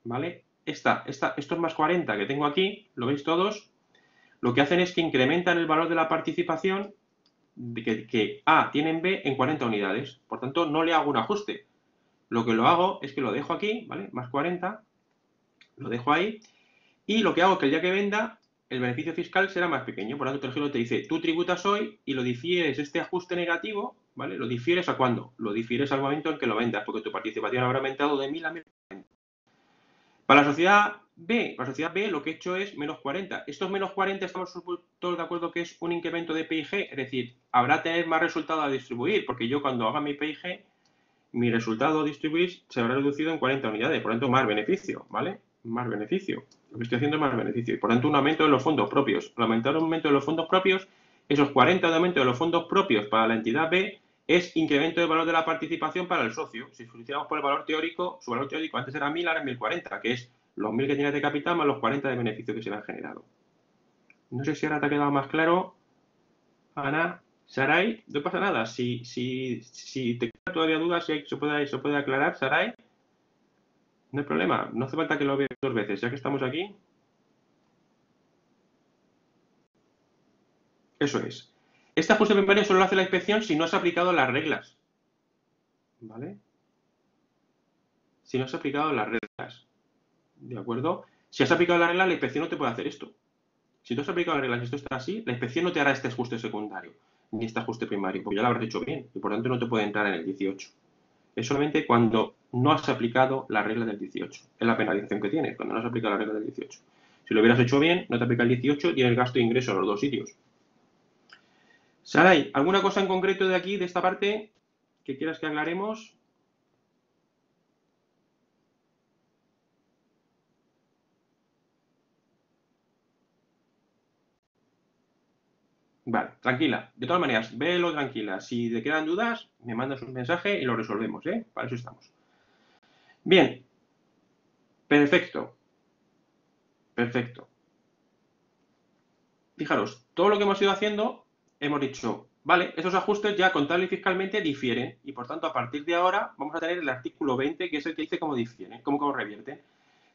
¿vale? Estos más 40 que tengo aquí, ¿lo veis todos? Lo que hacen es que incrementan el valor de la participación que A tiene en B en 40 unidades. Por tanto, no le hago un ajuste. Lo que lo hago es que lo dejo aquí, ¿vale? Más 40, lo dejo ahí, y lo que hago es que el día que venda, el beneficio fiscal será más pequeño. Por lo tanto, el giro te dice, tú tributas hoy y lo difieres, este ajuste negativo, ¿vale? ¿Lo difieres a cuándo? Lo difieres al momento en que lo vendas, porque tu participación habrá aumentado de 1000 a 1040. Para la sociedad B lo que he hecho es menos 40. Estos menos 40 estamos todos de acuerdo que es un incremento de PIG, es decir, habrá tener más resultado a distribuir, porque yo cuando haga mi PIG, mi resultado a distribuir se habrá reducido en 40 unidades, por lo tanto más beneficio, ¿vale? Más beneficio. Lo que estoy haciendo es más beneficio y por lo tanto un aumento de los fondos propios. Al aumentar un aumento de los fondos propios, esos 40 de aumento de los fondos propios para la entidad B es incremento del valor de la participación para el socio. Si funcionamos por el valor teórico, su valor teórico antes era 1000, ahora es 1040, que es los 1000 que tienes de capital más los 40 de beneficio que se le han generado. No sé si ahora te ha quedado más claro, Ana. Saray, no pasa nada. Si te queda todavía dudas, si se puede aclarar, Saray, no hay problema. No hace falta que lo veas dos veces, ya que estamos aquí. Eso es. Este ajuste primario solo lo hace la inspección si no has aplicado las reglas. ¿Vale? Si no has aplicado las reglas. ¿De acuerdo? Si has aplicado la regla, la inspección no te puede hacer esto. Si tú has aplicado las reglas y esto está así, la inspección no te hará este ajuste secundario, ni este ajuste primario, porque ya lo habrás hecho bien, y por tanto no te puede entrar en el 18. Es solamente cuando no has aplicado la regla del 18. Es la penalización que tienes, cuando no has aplicado la regla del 18. Si lo hubieras hecho bien, no te aplica el 18 y tienes gasto de ingreso a los dos sitios. Saray, ¿alguna cosa en concreto de aquí, de esta parte, que quieras que aclaremos? Vale, tranquila. De todas maneras, véelo tranquila. Si te quedan dudas, me mandas un mensaje y lo resolvemos, ¿eh? Para eso estamos. Bien. Perfecto. Perfecto. Fijaros, todo lo que hemos ido haciendo, hemos dicho, vale, esos ajustes ya contable y fiscalmente difieren y por tanto a partir de ahora vamos a tener el artículo 20 que es el que dice cómo difieren, cómo revierten.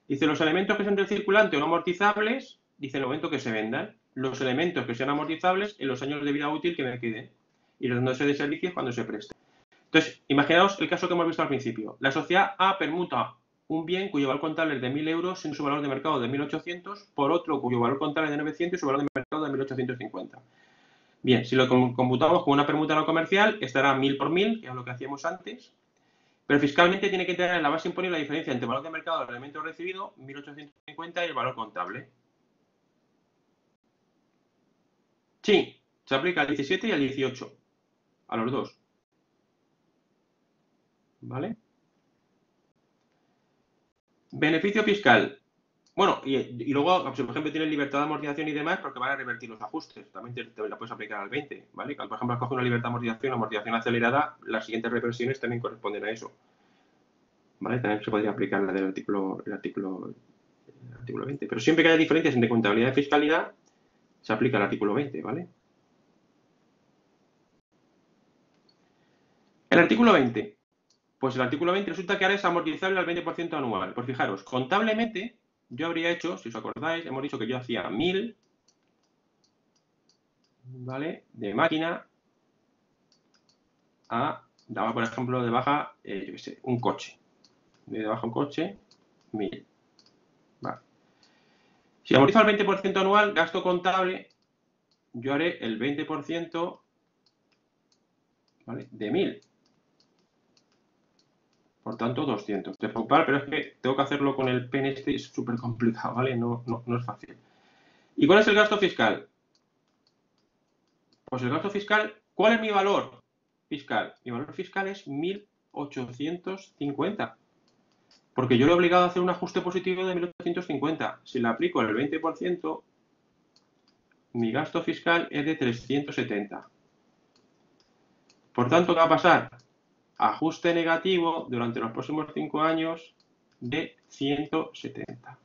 Dice, los elementos que sean del circulante o no amortizables, dice en el momento que se vendan, los elementos que sean amortizables en los años de vida útil que me queden y tratándose de servicios cuando se presten. Entonces, imaginaos el caso que hemos visto al principio. La sociedad A permuta un bien cuyo valor contable es de 1.000 euros sin su valor de mercado de 1.800 por otro cuyo valor contable es de 900 y su valor de mercado de 1.850. Bien, si lo computamos con una permuta no comercial, estará 1000 por 1000, que es lo que hacíamos antes, Pero fiscalmente tiene que tener en la base imponible la diferencia entre el valor de mercado del elemento recibido, 1.850, y el valor contable. Sí, se aplica al 17 y al 18, a los dos. ¿Vale? Beneficio fiscal. Bueno, y luego, por ejemplo, tienes libertad de amortización y demás, porque van a revertir los ajustes. También te la puedes aplicar al 20, ¿vale? Por ejemplo, has cogido una libertad de amortización acelerada, las siguientes reversiones también corresponden a eso. ¿Vale? También se podría aplicar la del artículo 20. Pero siempre que haya diferencias entre contabilidad y fiscalidad, se aplica el artículo 20, ¿vale? El artículo 20. Pues el artículo 20 resulta que ahora es amortizable al 20% anual. Pues fijaros, contablemente, yo habría hecho, si os acordáis, hemos dicho que yo hacía 1000, ¿vale? De máquina daba, por ejemplo, de baja, yo qué sé, un coche. De baja un coche, 1000. Vale. Si amortizo al 20% anual, gasto contable, yo haré el 20%, ¿vale? De 1000. Por tanto, 200. Te preocupar, pero es que tengo que hacerlo con el pen este, es súper complicado, ¿vale? No es fácil. ¿Y cuál es el gasto fiscal? Pues el gasto fiscal, ¿cuál es mi valor fiscal? Mi valor fiscal es 1.850. Porque yo le he obligado a hacer un ajuste positivo de 1.850. Si le aplico el 20%, mi gasto fiscal es de 370. Por tanto, ¿qué va a pasar? Ajuste negativo durante los próximos 5 años de 170.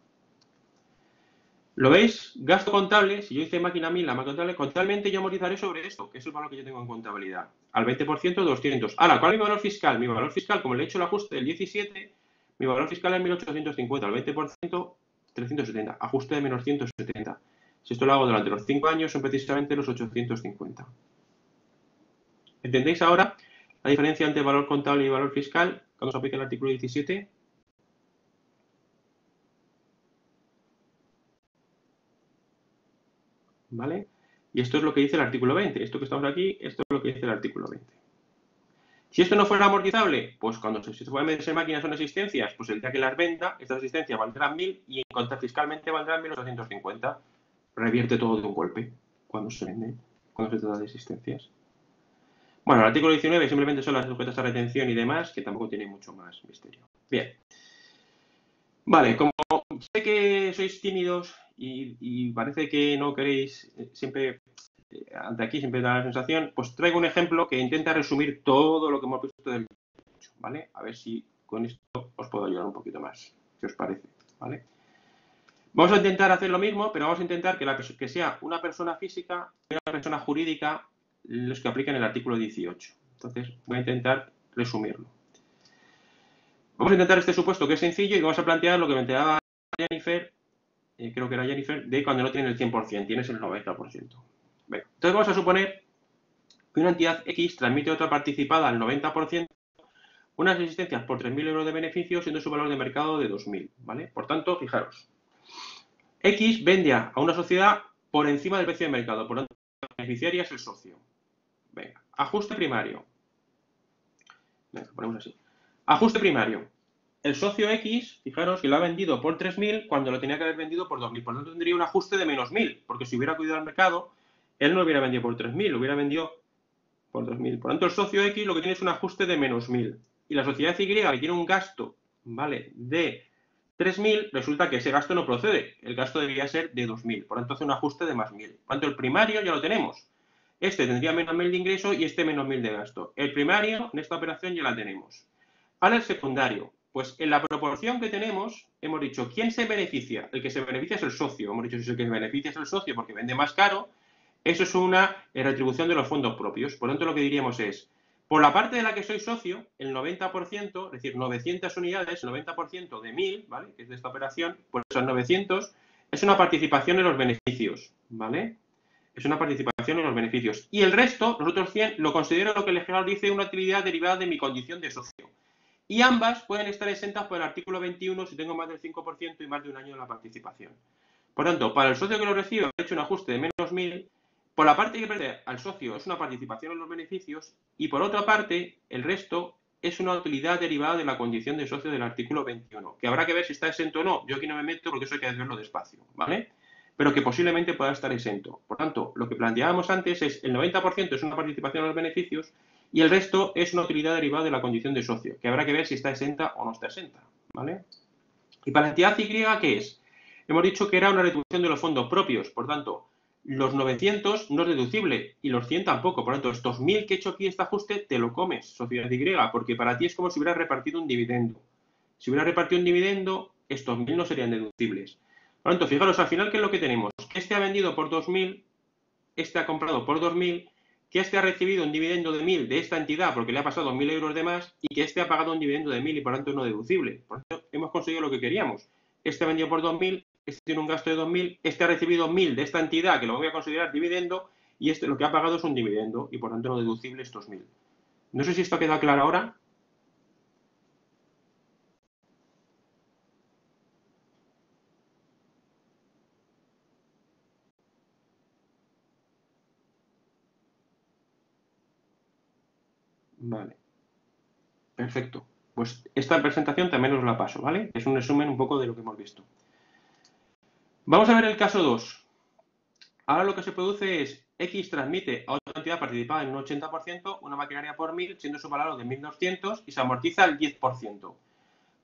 ¿Lo veis? Gasto contable, si yo hice máquina 1000, la máquina contable, contablemente yo amortizaré sobre esto, que es el valor que yo tengo en contabilidad. Al 20%, 200. Ahora, ¿cuál es mi valor fiscal? Mi valor fiscal, como le he hecho el ajuste del 17, mi valor fiscal es 1.850. Al 20%, 370. Ajuste de menos 170. Si esto lo hago durante los 5 años, son precisamente los 850. ¿Entendéis ahora la diferencia entre valor contable y valor fiscal cuando se aplica el artículo 17? ¿Vale? Y esto es lo que dice el artículo 20. Esto que estamos aquí, esto es lo que dice el artículo 20. Si esto no fuera amortizable, pues cuando se pueden vender máquinas son existencias, pues el día que las venda, estas existencias valdrán 1000 y en contra fiscalmente valdrán 1850. Revierte todo de un golpe cuando se vende, cuando se trata de existencias. Bueno, el artículo 19 simplemente son las sujetas a retención y demás, que tampoco tiene mucho más misterio. Bien. Vale, como sé que sois tímidos y parece que no queréis siempre, ante aquí siempre da la sensación, pues traigo un ejemplo que intenta resumir todo lo que hemos visto del derecho, ¿vale? A ver si con esto os puedo ayudar un poquito más, ¿qué os parece? ¿Vale? Vamos a intentar hacer lo mismo, pero vamos a intentar que sea una persona física y una persona jurídica los que apliquen el artículo 18. Entonces, voy a intentar resumirlo. Vamos a intentar este supuesto que es sencillo y vamos a plantear lo que planteaba Jennifer, creo que era Jennifer, de cuando no tienes el 100%, tienes el 90%. Venga, entonces vamos a suponer que una entidad X transmite a otra participada al 90% unas existencias por 3.000 euros de beneficio, siendo su valor de mercado de 2.000, ¿vale? Por tanto, fijaros, X vende a una sociedad por encima del precio de mercado, por lo tanto, la beneficiaria es el socio. Venga, ajuste primario. Venga, ponemos así. Ajuste primario. El socio X, fijaros, que lo ha vendido por 3.000 cuando lo tenía que haber vendido por 2.000. Por lo tanto, tendría un ajuste de menos 1.000, porque si hubiera acudido al mercado, él no lo hubiera vendido por 3.000, lo hubiera vendido por 2.000. Por lo tanto, el socio X lo que tiene es un ajuste de menos 1.000. Y la sociedad Y, que tiene un gasto, ¿vale?, de 3.000, resulta que ese gasto no procede. El gasto debería ser de 2.000. Por lo tanto, hace un ajuste de más 1.000. Por lo tanto, el primario ya lo tenemos. Este tendría menos 1.000 de ingreso y este menos 1.000 de gasto. El primario, en esta operación, ya la tenemos. Ahora el secundario. Pues en la proporción que tenemos, hemos dicho, ¿quién se beneficia? El que se beneficia es el socio. Hemos dicho, si el que se beneficia es el socio porque vende más caro, eso es una retribución de los fondos propios. Por lo tanto, lo que diríamos es, por la parte de la que soy socio, el 90%, es decir, 900 unidades, el 90% de 1.000, ¿vale?, que es de esta operación, pues esos 900 es una participación en los beneficios, ¿vale? Es una participación en los beneficios. Y el resto, los otros 100, lo considero lo que el legislador dice una actividad derivada de mi condición de socio. Y ambas pueden estar exentas por el artículo 21 si tengo más del 5% y más de un año de la participación. Por tanto, para el socio que lo recibe, he hecho un ajuste de menos 1.000. Por la parte que pertenece al socio es una participación en los beneficios y por otra parte, el resto es una utilidad derivada de la condición de socio del artículo 21, que habrá que ver si está exento o no. Yo aquí no me meto porque eso hay que verlo despacio, ¿vale? Pero que posiblemente pueda estar exento. Por tanto, lo que planteábamos antes es el 90% es una participación en los beneficios y el resto es una utilidad derivada de la condición de socio, que habrá que ver si está exenta o no está exenta, ¿vale? Y para la entidad Y, ¿qué es? Hemos dicho que era una retribución de los fondos propios, por tanto, los 900 no es deducible y los 100 tampoco. Por tanto, estos 1000 que he hecho aquí este ajuste te lo comes, sociedad Y, porque para ti es como si hubieras repartido un dividendo. Si hubieras repartido un dividendo, estos 1000 no serían deducibles. Por tanto, fijaros, al final, ¿qué es lo que tenemos? Este ha vendido por 2000, este ha comprado por 2000, que este ha recibido un dividendo de 1000 de esta entidad porque le ha pasado 1000 euros de más y que este ha pagado un dividendo de 1000 y por tanto no deducible. Por tanto, hemos conseguido lo que queríamos. Este ha vendido por 2000, este tiene un gasto de 2000, este ha recibido 1000 de esta entidad que lo voy a considerar dividendo y este lo que ha pagado es un dividendo y por tanto no deducible estos 1000. No sé si esto queda claro ahora. Vale. Perfecto. Pues esta presentación también os la paso, ¿vale? Es un resumen un poco de lo que hemos visto. Vamos a ver el caso 2. Ahora lo que se produce es X transmite a otra entidad participada en un 80% una maquinaria por 1000, siendo su valor de 1200 y se amortiza el 10%. Por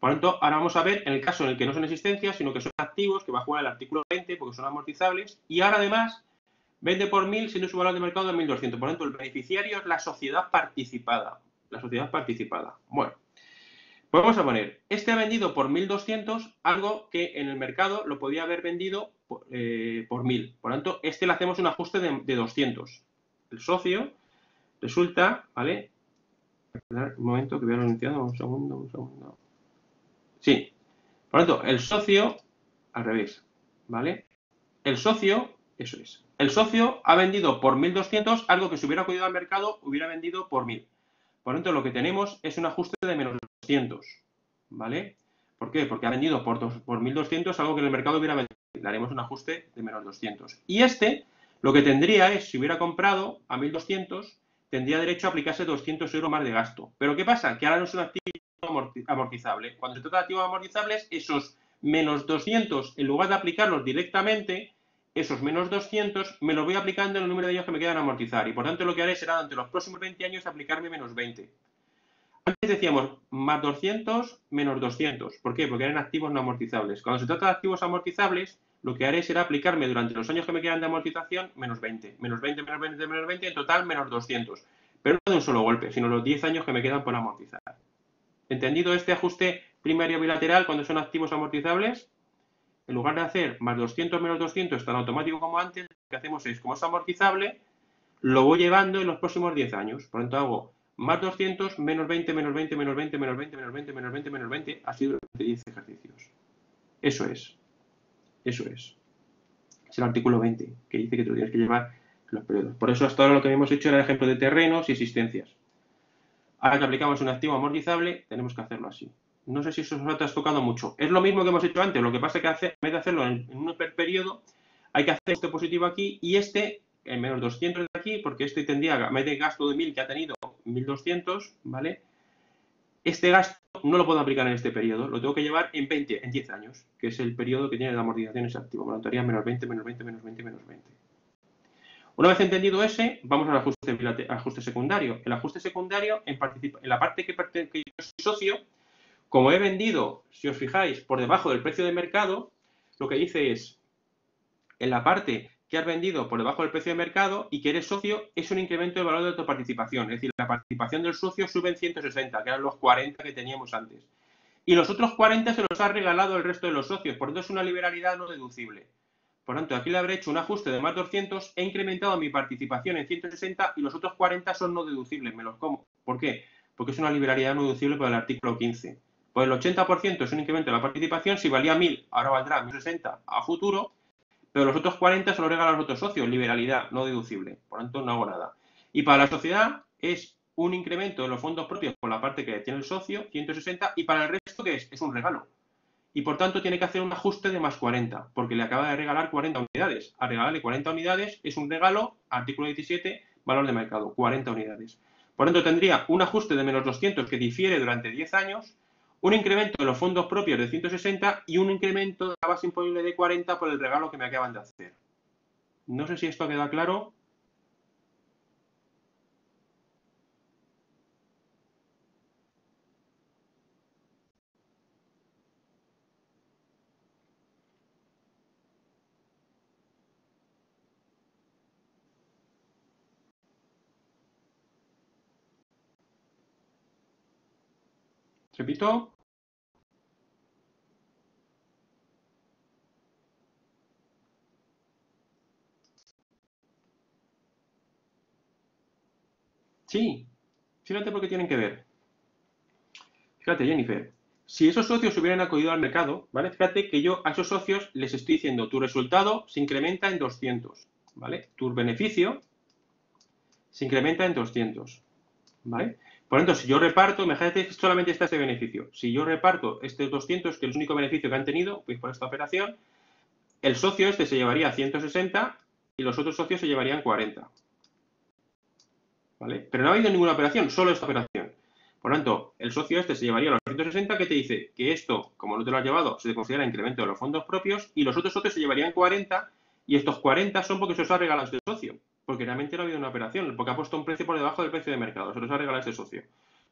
lo tanto, ahora vamos a ver en el caso en el que no son existencias, sino que son activos, que va a jugar el artículo 20 porque son amortizables, y ahora además vende por 1000 siendo su valor de mercado de 1200. Por lo tanto, el beneficiario es la sociedad participada. La sociedad participada. Bueno. Pues vamos a poner, este ha vendido por 1200 algo que en el mercado lo podía haber vendido por 1000. Por lo tanto, este le hacemos un ajuste de 200. El socio resulta, ¿vale? Un momento que voy a anunciado, un segundo. Sí. Por lo tanto, el socio, al revés, ¿vale? El socio, eso es. El socio ha vendido por 1200 algo que si hubiera acudido al mercado hubiera vendido por 1000. Por lo tanto, lo que tenemos es un ajuste de menos 200, ¿vale? ¿Por qué? Porque ha vendido por 1200 algo que en el mercado hubiera vendido. Le haremos un ajuste de menos 200. Y este, lo que tendría es, si hubiera comprado a 1200, tendría derecho a aplicarse 200 euros más de gasto. ¿Pero qué pasa? Que ahora no es un activo amortizable. Cuando se trata de activos amortizables, esos menos 200, en lugar de aplicarlos directamente, esos menos 200 me los voy aplicando en el número de años que me quedan a amortizar. Y por tanto lo que haré será durante los próximos 20 años aplicarme menos 20. Antes decíamos más 200 menos 200. ¿Por qué? Porque eran activos no amortizables. Cuando se trata de activos amortizables, lo que haré será aplicarme durante los años que me quedan de amortización menos 20. Menos 20, menos 20, menos 20, en total menos 200. Pero no de un solo golpe, sino los 10 años que me quedan por amortizar. ¿Entendido este ajuste primario bilateral cuando son activos amortizables? En lugar de hacer más 200 menos 200 tan automático como antes, lo que hacemos es, como es amortizable, lo voy llevando en los próximos 10 años. Por lo tanto, hago más 200 menos 20, menos 20, menos 20, menos 20, menos 20, menos 20, menos 20, así durante 10 ejercicios. Eso es. Eso es. Es el artículo 20, que dice que te lo tienes que llevar en los periodos. Por eso hasta ahora lo que hemos hecho era el ejemplo de terrenos y existencias. Ahora que aplicamos un activo amortizable, tenemos que hacerlo así. No sé si eso os ha tocado mucho. Es lo mismo que hemos hecho antes, lo que pasa es que en vez de hacerlo en un periodo, hay que hacer este positivo aquí y este en menos 200 de aquí, porque este tendría, en vez de gasto de 1000 que ha tenido 1200, ¿vale? Este gasto no lo puedo aplicar en este periodo, lo tengo que llevar en 10 años, que es el periodo que tiene de amortización ese activo. Me lo notaría menos 20, menos 20, menos 20, menos 20. Una vez entendido ese, vamos al ajuste secundario. El ajuste secundario, en la parte que yo soy socio, como he vendido, si os fijáis, por debajo del precio de mercado, lo que dice es, en la parte que has vendido por debajo del precio de mercado y que eres socio, es un incremento del valor de tu participación. Es decir, la participación del socio sube en 160, que eran los 40 que teníamos antes. Y los otros 40 se los ha regalado el resto de los socios, por tanto es una liberalidad no deducible. Por tanto, aquí le habré hecho un ajuste de más 200, he incrementado mi participación en 160 y los otros 40 son no deducibles, me los como. ¿Por qué? Porque es una liberalidad no deducible por el artículo 15. Pues el 80% es un incremento de la participación, si valía 1000, ahora valdrá 1060 a futuro, pero los otros 40 se los regalan a los otros socios, liberalidad no deducible, por tanto no hago nada. Y para la sociedad es un incremento de los fondos propios por la parte que tiene el socio, 160, y para el resto, ¿qué es? Es un regalo. Y por tanto tiene que hacer un ajuste de más 40, porque le acaba de regalar 40 unidades. Al regalarle 40 unidades es un regalo, artículo 17, valor de mercado, 40 unidades. Por lo tanto, tendría un ajuste de menos 200 que difiere durante 10 años, un incremento de los fondos propios de 160 y un incremento de la base imponible de 40 por el regalo que me acaban de hacer. No sé si esto queda claro. Repito. Sí. Fíjate por qué tienen que ver. Fíjate, Jennifer. Si esos socios hubieran acudido al mercado, ¿vale? Fíjate que yo a esos socios les estoy diciendo, tu resultado se incrementa en 200, ¿vale? Tu beneficio se incrementa en 200, ¿vale? Por lo tanto, si yo reparto, imagínate que solamente está este beneficio. Si yo reparto este 200, que es el único beneficio que han tenido, pues por esta operación, el socio este se llevaría 160 y los otros socios se llevarían 40. ¿Vale? Pero no ha habido ninguna operación, solo esta operación. Por lo tanto, el socio este se llevaría los 160, que te dice que esto, como no te lo has llevado, se te considera incremento de los fondos propios, y los otros socios se llevarían 40, y estos 40 son porque se os ha regalado este socio. Porque realmente no ha habido una operación, porque ha puesto un precio por debajo del precio de mercado, se los ha regalado este socio.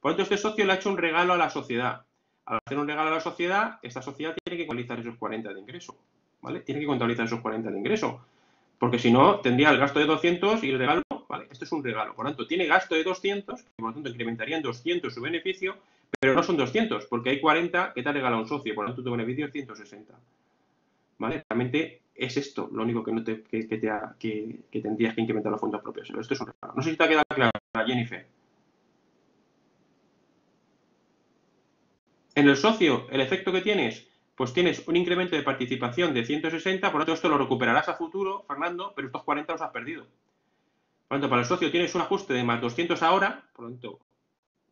Por lo tanto, este socio le ha hecho un regalo a la sociedad. Al hacer un regalo a la sociedad, esta sociedad tiene que contabilizar esos 40 de ingreso. ¿Vale? Tiene que contabilizar esos 40 de ingreso. Porque si no, tendría el gasto de 200 y el regalo, vale, esto es un regalo. Por lo tanto, tiene gasto de 200, y por lo tanto incrementaría en 200 su beneficio, pero no son 200, porque hay 40 que te ha regalado un socio, por lo tanto tu beneficio es 160. ¿Vale? Realmente es esto lo único que, no te, que tendrías que incrementar los fondos propios. Pero esto es un regalo. No sé si te ha quedado claro, Jennifer. En el socio, el efecto que tienes, pues tienes un incremento de participación de 160, por lo tanto esto lo recuperarás a futuro, Fernando, pero estos 40 los has perdido. Por lo tanto, para el socio tienes un ajuste de más 200 ahora, por lo tanto,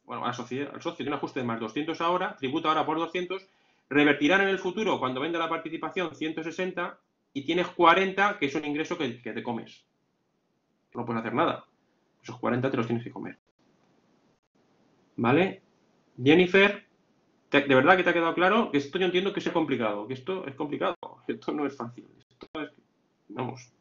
bueno, al socio tiene un ajuste de más 200 ahora, tributa ahora por 200, revertirán en el futuro, cuando venda la participación, 160, y tienes 40, que es un ingreso que te comes. No puedes hacer nada. Esos 40 te los tienes que comer. ¿Vale? Jennifer, ¿de verdad que te ha quedado claro? Que esto yo entiendo que es complicado, que esto es complicado, esto no es fácil, esto es, vamos,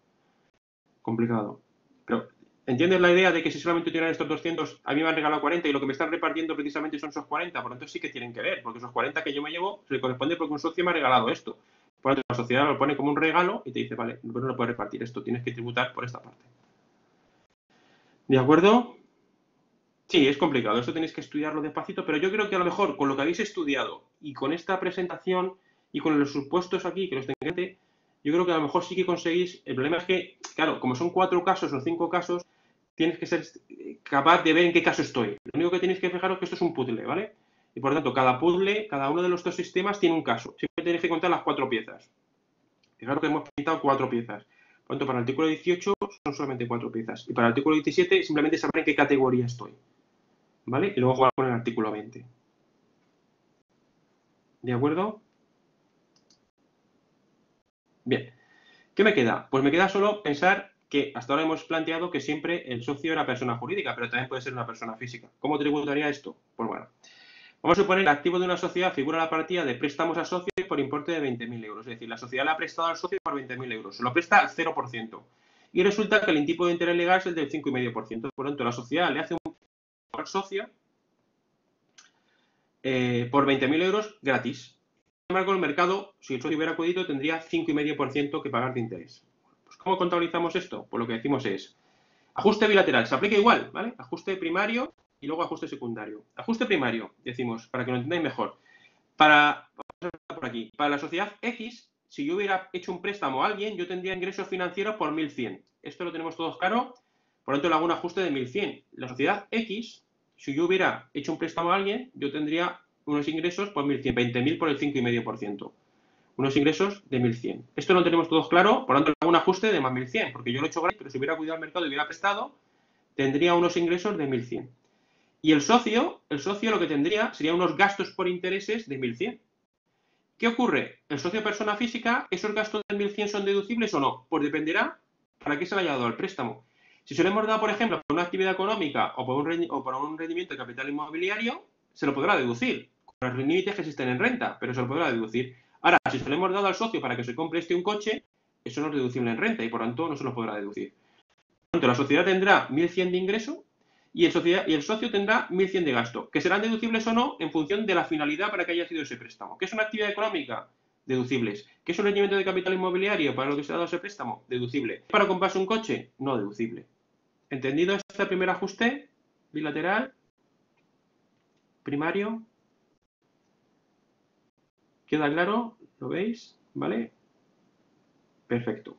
complicado. Pero, ¿entiendes la idea de que si solamente tienen estos 200, a mí me han regalado 40 y lo que me están repartiendo precisamente son esos 40? Por lo tanto, sí que tienen que ver, porque esos 40 que yo me llevo se le corresponde porque un socio me ha regalado esto. Por lo tanto, la sociedad lo pone como un regalo y te dice, vale, no lo puedes repartir esto, tienes que tributar por esta parte. ¿De acuerdo? Sí, es complicado, esto tenéis que estudiarlo despacito, pero yo creo que a lo mejor con lo que habéis estudiado y con esta presentación y con los supuestos aquí, que los tengáis, yo creo que a lo mejor sí que conseguís. El problema es que, claro, como son 4 casos o 5 casos, tienes que ser capaz de ver en qué caso estoy. Lo único que tenéis que fijaros es que esto es un puzzle, ¿vale? Y por lo tanto, cada puzzle, cada uno de los 2 sistemas tiene un caso. Siempre tenéis que contar las 4 piezas. Fijaros que hemos pintado 4 piezas. Por lo tanto, para el artículo 18 son solamente 4 piezas. Y para el artículo 17 simplemente saber en qué categoría estoy. ¿Vale? Y luego jugar con el artículo 20. ¿De acuerdo? Bien. ¿Qué me queda? Pues me queda solo pensar que hasta ahora hemos planteado que siempre el socio era persona jurídica, pero también puede ser una persona física. ¿Cómo tributaría esto? Pues bueno, vamos a suponer que el activo de una sociedad figura la partida de préstamos a socios por importe de 20.000 euros. Es decir, la sociedad le ha prestado al socio por 20.000 euros. Se lo presta al 0%. Y resulta que el tipo de interés legal es el del 5,5%. Por lo tanto, la sociedad le hace un al socio por 20.000 euros gratis. Sin embargo, el mercado, si el socio hubiera acudido, tendría 5,5% que pagar de interés. Pues, ¿cómo contabilizamos esto? Pues lo que decimos es, ajuste bilateral, se aplica igual, ¿vale? Ajuste primario y luego ajuste secundario. Ajuste primario, decimos, para que lo entendáis mejor. Vamos a ver por aquí. Para la sociedad X, si yo hubiera hecho un préstamo a alguien, yo tendría ingresos financieros por 1.100. Esto lo tenemos todos claro, por lo tanto le hago un ajuste de 1.100. La sociedad X, si yo hubiera hecho un préstamo a alguien, yo tendría unos ingresos por 1.100, 20.000 por el 5,5%. Unos ingresos de 1.100. Esto lo tenemos todos claro, por lo tanto le hago un ajuste de más 1.100, porque yo lo he hecho gratis, pero si hubiera cuidado al mercado y hubiera prestado, tendría unos ingresos de 1.100. Y el socio lo que tendría sería unos gastos por intereses de 1.100. ¿Qué ocurre? El socio persona física, ¿esos gastos de 1.100 son deducibles o no? Pues dependerá para qué se le haya dado el préstamo. Si se lo hemos dado, por ejemplo, por una actividad económica o por un rendimiento de capital inmobiliario, se lo podrá deducir, con los límites que existen en renta, pero se lo podrá deducir. Ahora, si se lo hemos dado al socio para que se compre un coche, eso no es deducible en renta y por tanto no se lo podrá deducir. Por tanto, la sociedad tendrá 1.100 de ingreso y el socio tendrá 1.100 de gasto, que serán deducibles o no en función de la finalidad para que haya sido ese préstamo. ¿Qué es una actividad económica? Deducibles. ¿Qué es un rendimiento de capital inmobiliario para lo que se ha dado ese préstamo? Deducible. ¿Para comprarse un coche? No deducible. ¿Entendido este primer ajuste bilateral? Primario. ¿Queda claro? ¿Lo veis? ¿Vale? Perfecto.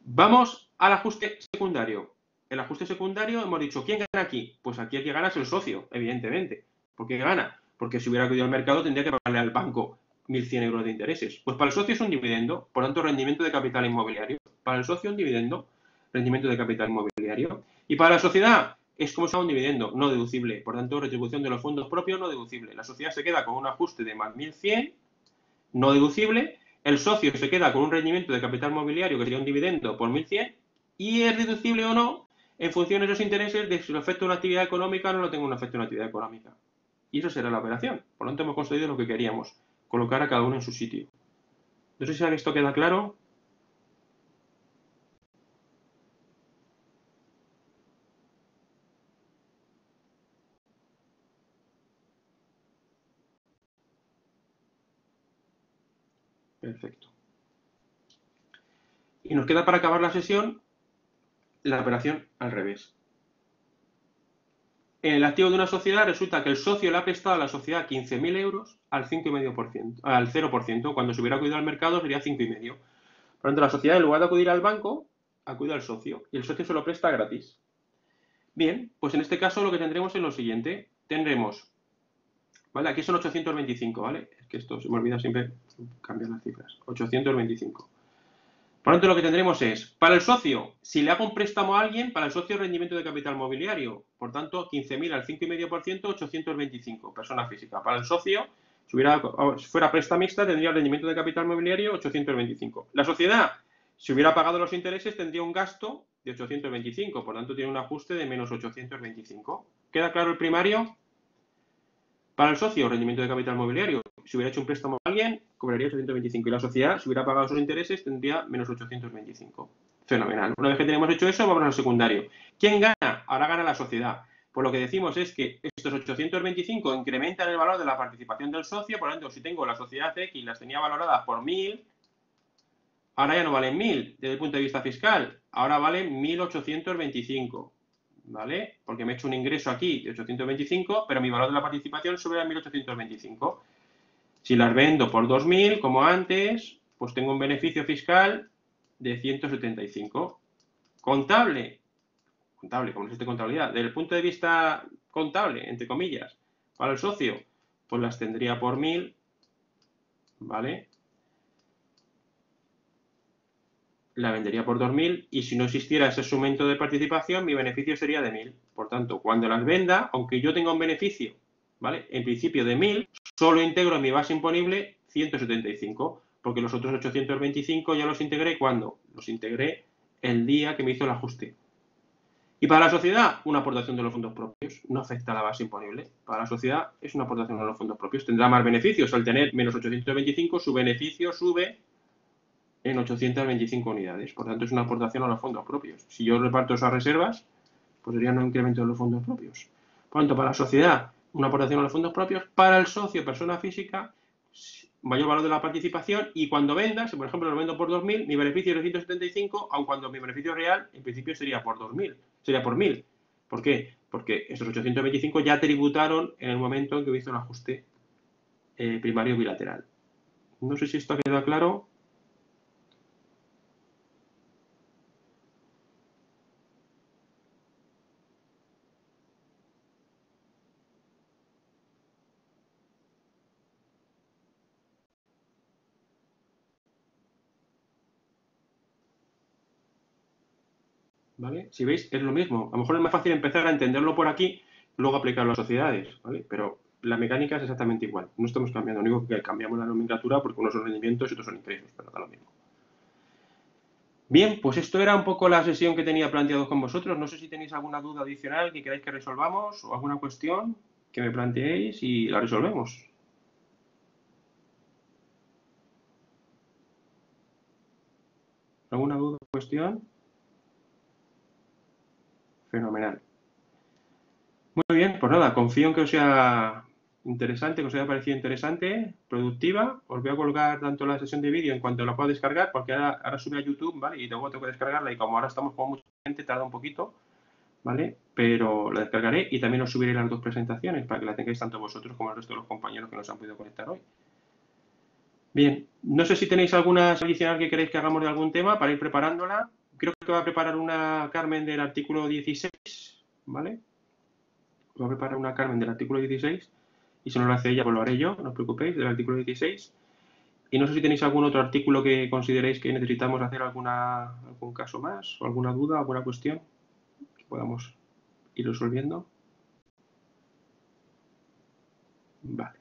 Vamos al ajuste secundario. El ajuste secundario hemos dicho, ¿quién gana aquí? Pues aquí el que gana es el socio, evidentemente. ¿Por qué gana? Porque si hubiera acudido al mercado tendría que pagarle al banco 1.100 euros de intereses. Pues para el socio es un dividendo, por tanto rendimiento de capital inmobiliario. Para el socio un dividendo, rendimiento de capital inmobiliario. Y para la sociedad es como si fuera un dividendo, no deducible. Por tanto, retribución de los fondos propios no deducible. La sociedad se queda con un ajuste de más 1.100, no deducible. El socio se queda con un rendimiento de capital mobiliario que sería un dividendo por 1.100 y es deducible o no en función de esos intereses de si lo afecta a una actividad económica o no lo tenga un efecto en una actividad económica. Y eso será la operación. Por lo tanto, hemos conseguido lo que queríamos, colocar a cada uno en su sitio. No sé si esto queda claro. Perfecto. Y nos queda para acabar la sesión la operación al revés. En el activo de una sociedad resulta que el socio le ha prestado a la sociedad 15.000 euros al 5,5%, al 0%. Cuando se hubiera acudido al mercado sería 5,5%. Por lo tanto, la sociedad en lugar de acudir al banco, acude al socio y el socio se lo presta gratis. Bien, pues en este caso lo que tendremos es lo siguiente. Tendremos, ¿vale? Aquí son 825, ¿vale? Es que esto se me olvida siempre cambiar las cifras. 825. Por lo tanto, lo que tendremos es, para el socio, si le hago un préstamo a alguien, para el socio rendimiento de capital mobiliario. Por tanto, 15.000 al 5,5%, 825, persona física. Para el socio, si fuera prestamista, tendría rendimiento de capital mobiliario 825. La sociedad, si hubiera pagado los intereses, tendría un gasto de 825. Por tanto, tiene un ajuste de menos 825. ¿Queda claro el primario? Para el socio, rendimiento de capital mobiliario. Si hubiera hecho un préstamo a alguien, cobraría 825. Y la sociedad, si hubiera pagado sus intereses, tendría menos 825. Fenomenal. Una vez que tenemos hecho eso, vamos al secundario. ¿Quién gana? Ahora gana la sociedad. Pues lo que decimos es que estos 825 incrementan el valor de la participación del socio. Por lo tanto, si tengo la sociedad X, las tenía valoradas por 1.000, ahora ya no valen 1.000 desde el punto de vista fiscal. Ahora valen 1.825. ¿Vale? Porque me he hecho un ingreso aquí de 825, pero mi valor de la participación sube a 1.825. Si las vendo por 2.000, como antes, pues tengo un beneficio fiscal de 175. Contable, como no existe contabilidad, desde el punto de vista contable, entre comillas, para el socio, pues las tendría por 1.000, ¿vale? La vendería por 2.000 y si no existiera ese aumento de participación, mi beneficio sería de 1.000. Por tanto, cuando las venda, aunque yo tenga un beneficio, ¿vale? En principio de 1.000, solo integro en mi base imponible 175, porque los otros 825 ya los integré ¿cuándo? Los integré el día que me hizo el ajuste. Y para la sociedad, una aportación de los fondos propios. No afecta a la base imponible. Para la sociedad es una aportación de los fondos propios. Tendrá más beneficios. Al tener menos 825, su beneficio sube en 825 unidades. Por tanto, es una aportación a los fondos propios. Si yo reparto esas reservas, pues sería un incremento de los fondos propios. Por tanto, para la sociedad, una aportación a los fondos propios. Para el socio, persona física, mayor valor de la participación. Y cuando venda, si por ejemplo lo vendo por 2.000, mi beneficio es de 175, aun cuando mi beneficio real, en principio, sería por 2.000. Sería por 1.000. ¿Por qué? Porque esos 825 ya tributaron en el momento en que hizo el ajuste primario bilateral. No sé si esto ha quedado claro. ¿Vale? Si veis, es lo mismo. A lo mejor es más fácil empezar a entenderlo por aquí, luego aplicarlo a sociedades, ¿vale? Pero la mecánica es exactamente igual. No estamos cambiando, lo único que cambiamos la nomenclatura porque unos son rendimientos y otros son ingresos, pero da lo mismo. Bien, pues esto era un poco la sesión que tenía planteado con vosotros. No sé si tenéis alguna duda adicional que queráis que resolvamos o alguna cuestión que me planteéis y la resolvemos. ¿Alguna duda o cuestión? Fenomenal. Muy bien, pues nada, confío en que os sea interesante, que os haya parecido interesante, productiva. Os voy a colgar tanto la sesión de vídeo en cuanto la pueda descargar, porque ahora sube a YouTube, ¿vale? Y luego tengo que descargarla y como ahora estamos con mucha gente, tarda un poquito, ¿vale? Pero la descargaré y también os subiré las dos presentaciones para que la tengáis tanto vosotros como el resto de los compañeros que nos han podido conectar hoy. Bien, no sé si tenéis alguna adicional que queréis que hagamos de algún tema para ir preparándola. Creo que va a preparar una Carmen del artículo 16, ¿vale? Va a preparar una Carmen del artículo 16 y si no lo hace ella, pues lo haré yo, no os preocupéis, del artículo 16. Y no sé si tenéis algún otro artículo que consideréis que necesitamos hacer algún caso más, o alguna duda, alguna cuestión que podamos ir resolviendo. Vale.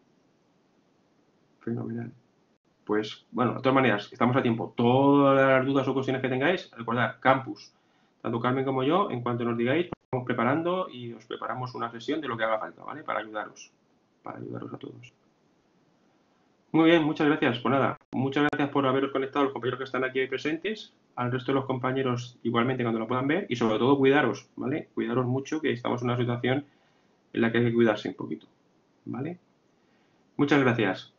Fenomenal. Pues, bueno, de todas maneras, estamos a tiempo. Todas las dudas o cuestiones que tengáis, recordad, campus. Tanto Carmen como yo, en cuanto nos digáis, vamos preparando y os preparamos una sesión de lo que haga falta, ¿vale? Para ayudaros a todos. Muy bien, muchas gracias. Pues nada, muchas gracias por haberos conectado a los compañeros que están aquí presentes, al resto de los compañeros igualmente cuando lo puedan ver y sobre todo cuidaros, ¿vale? Cuidaros mucho que estamos en una situación en la que hay que cuidarse un poquito, ¿vale? Muchas gracias.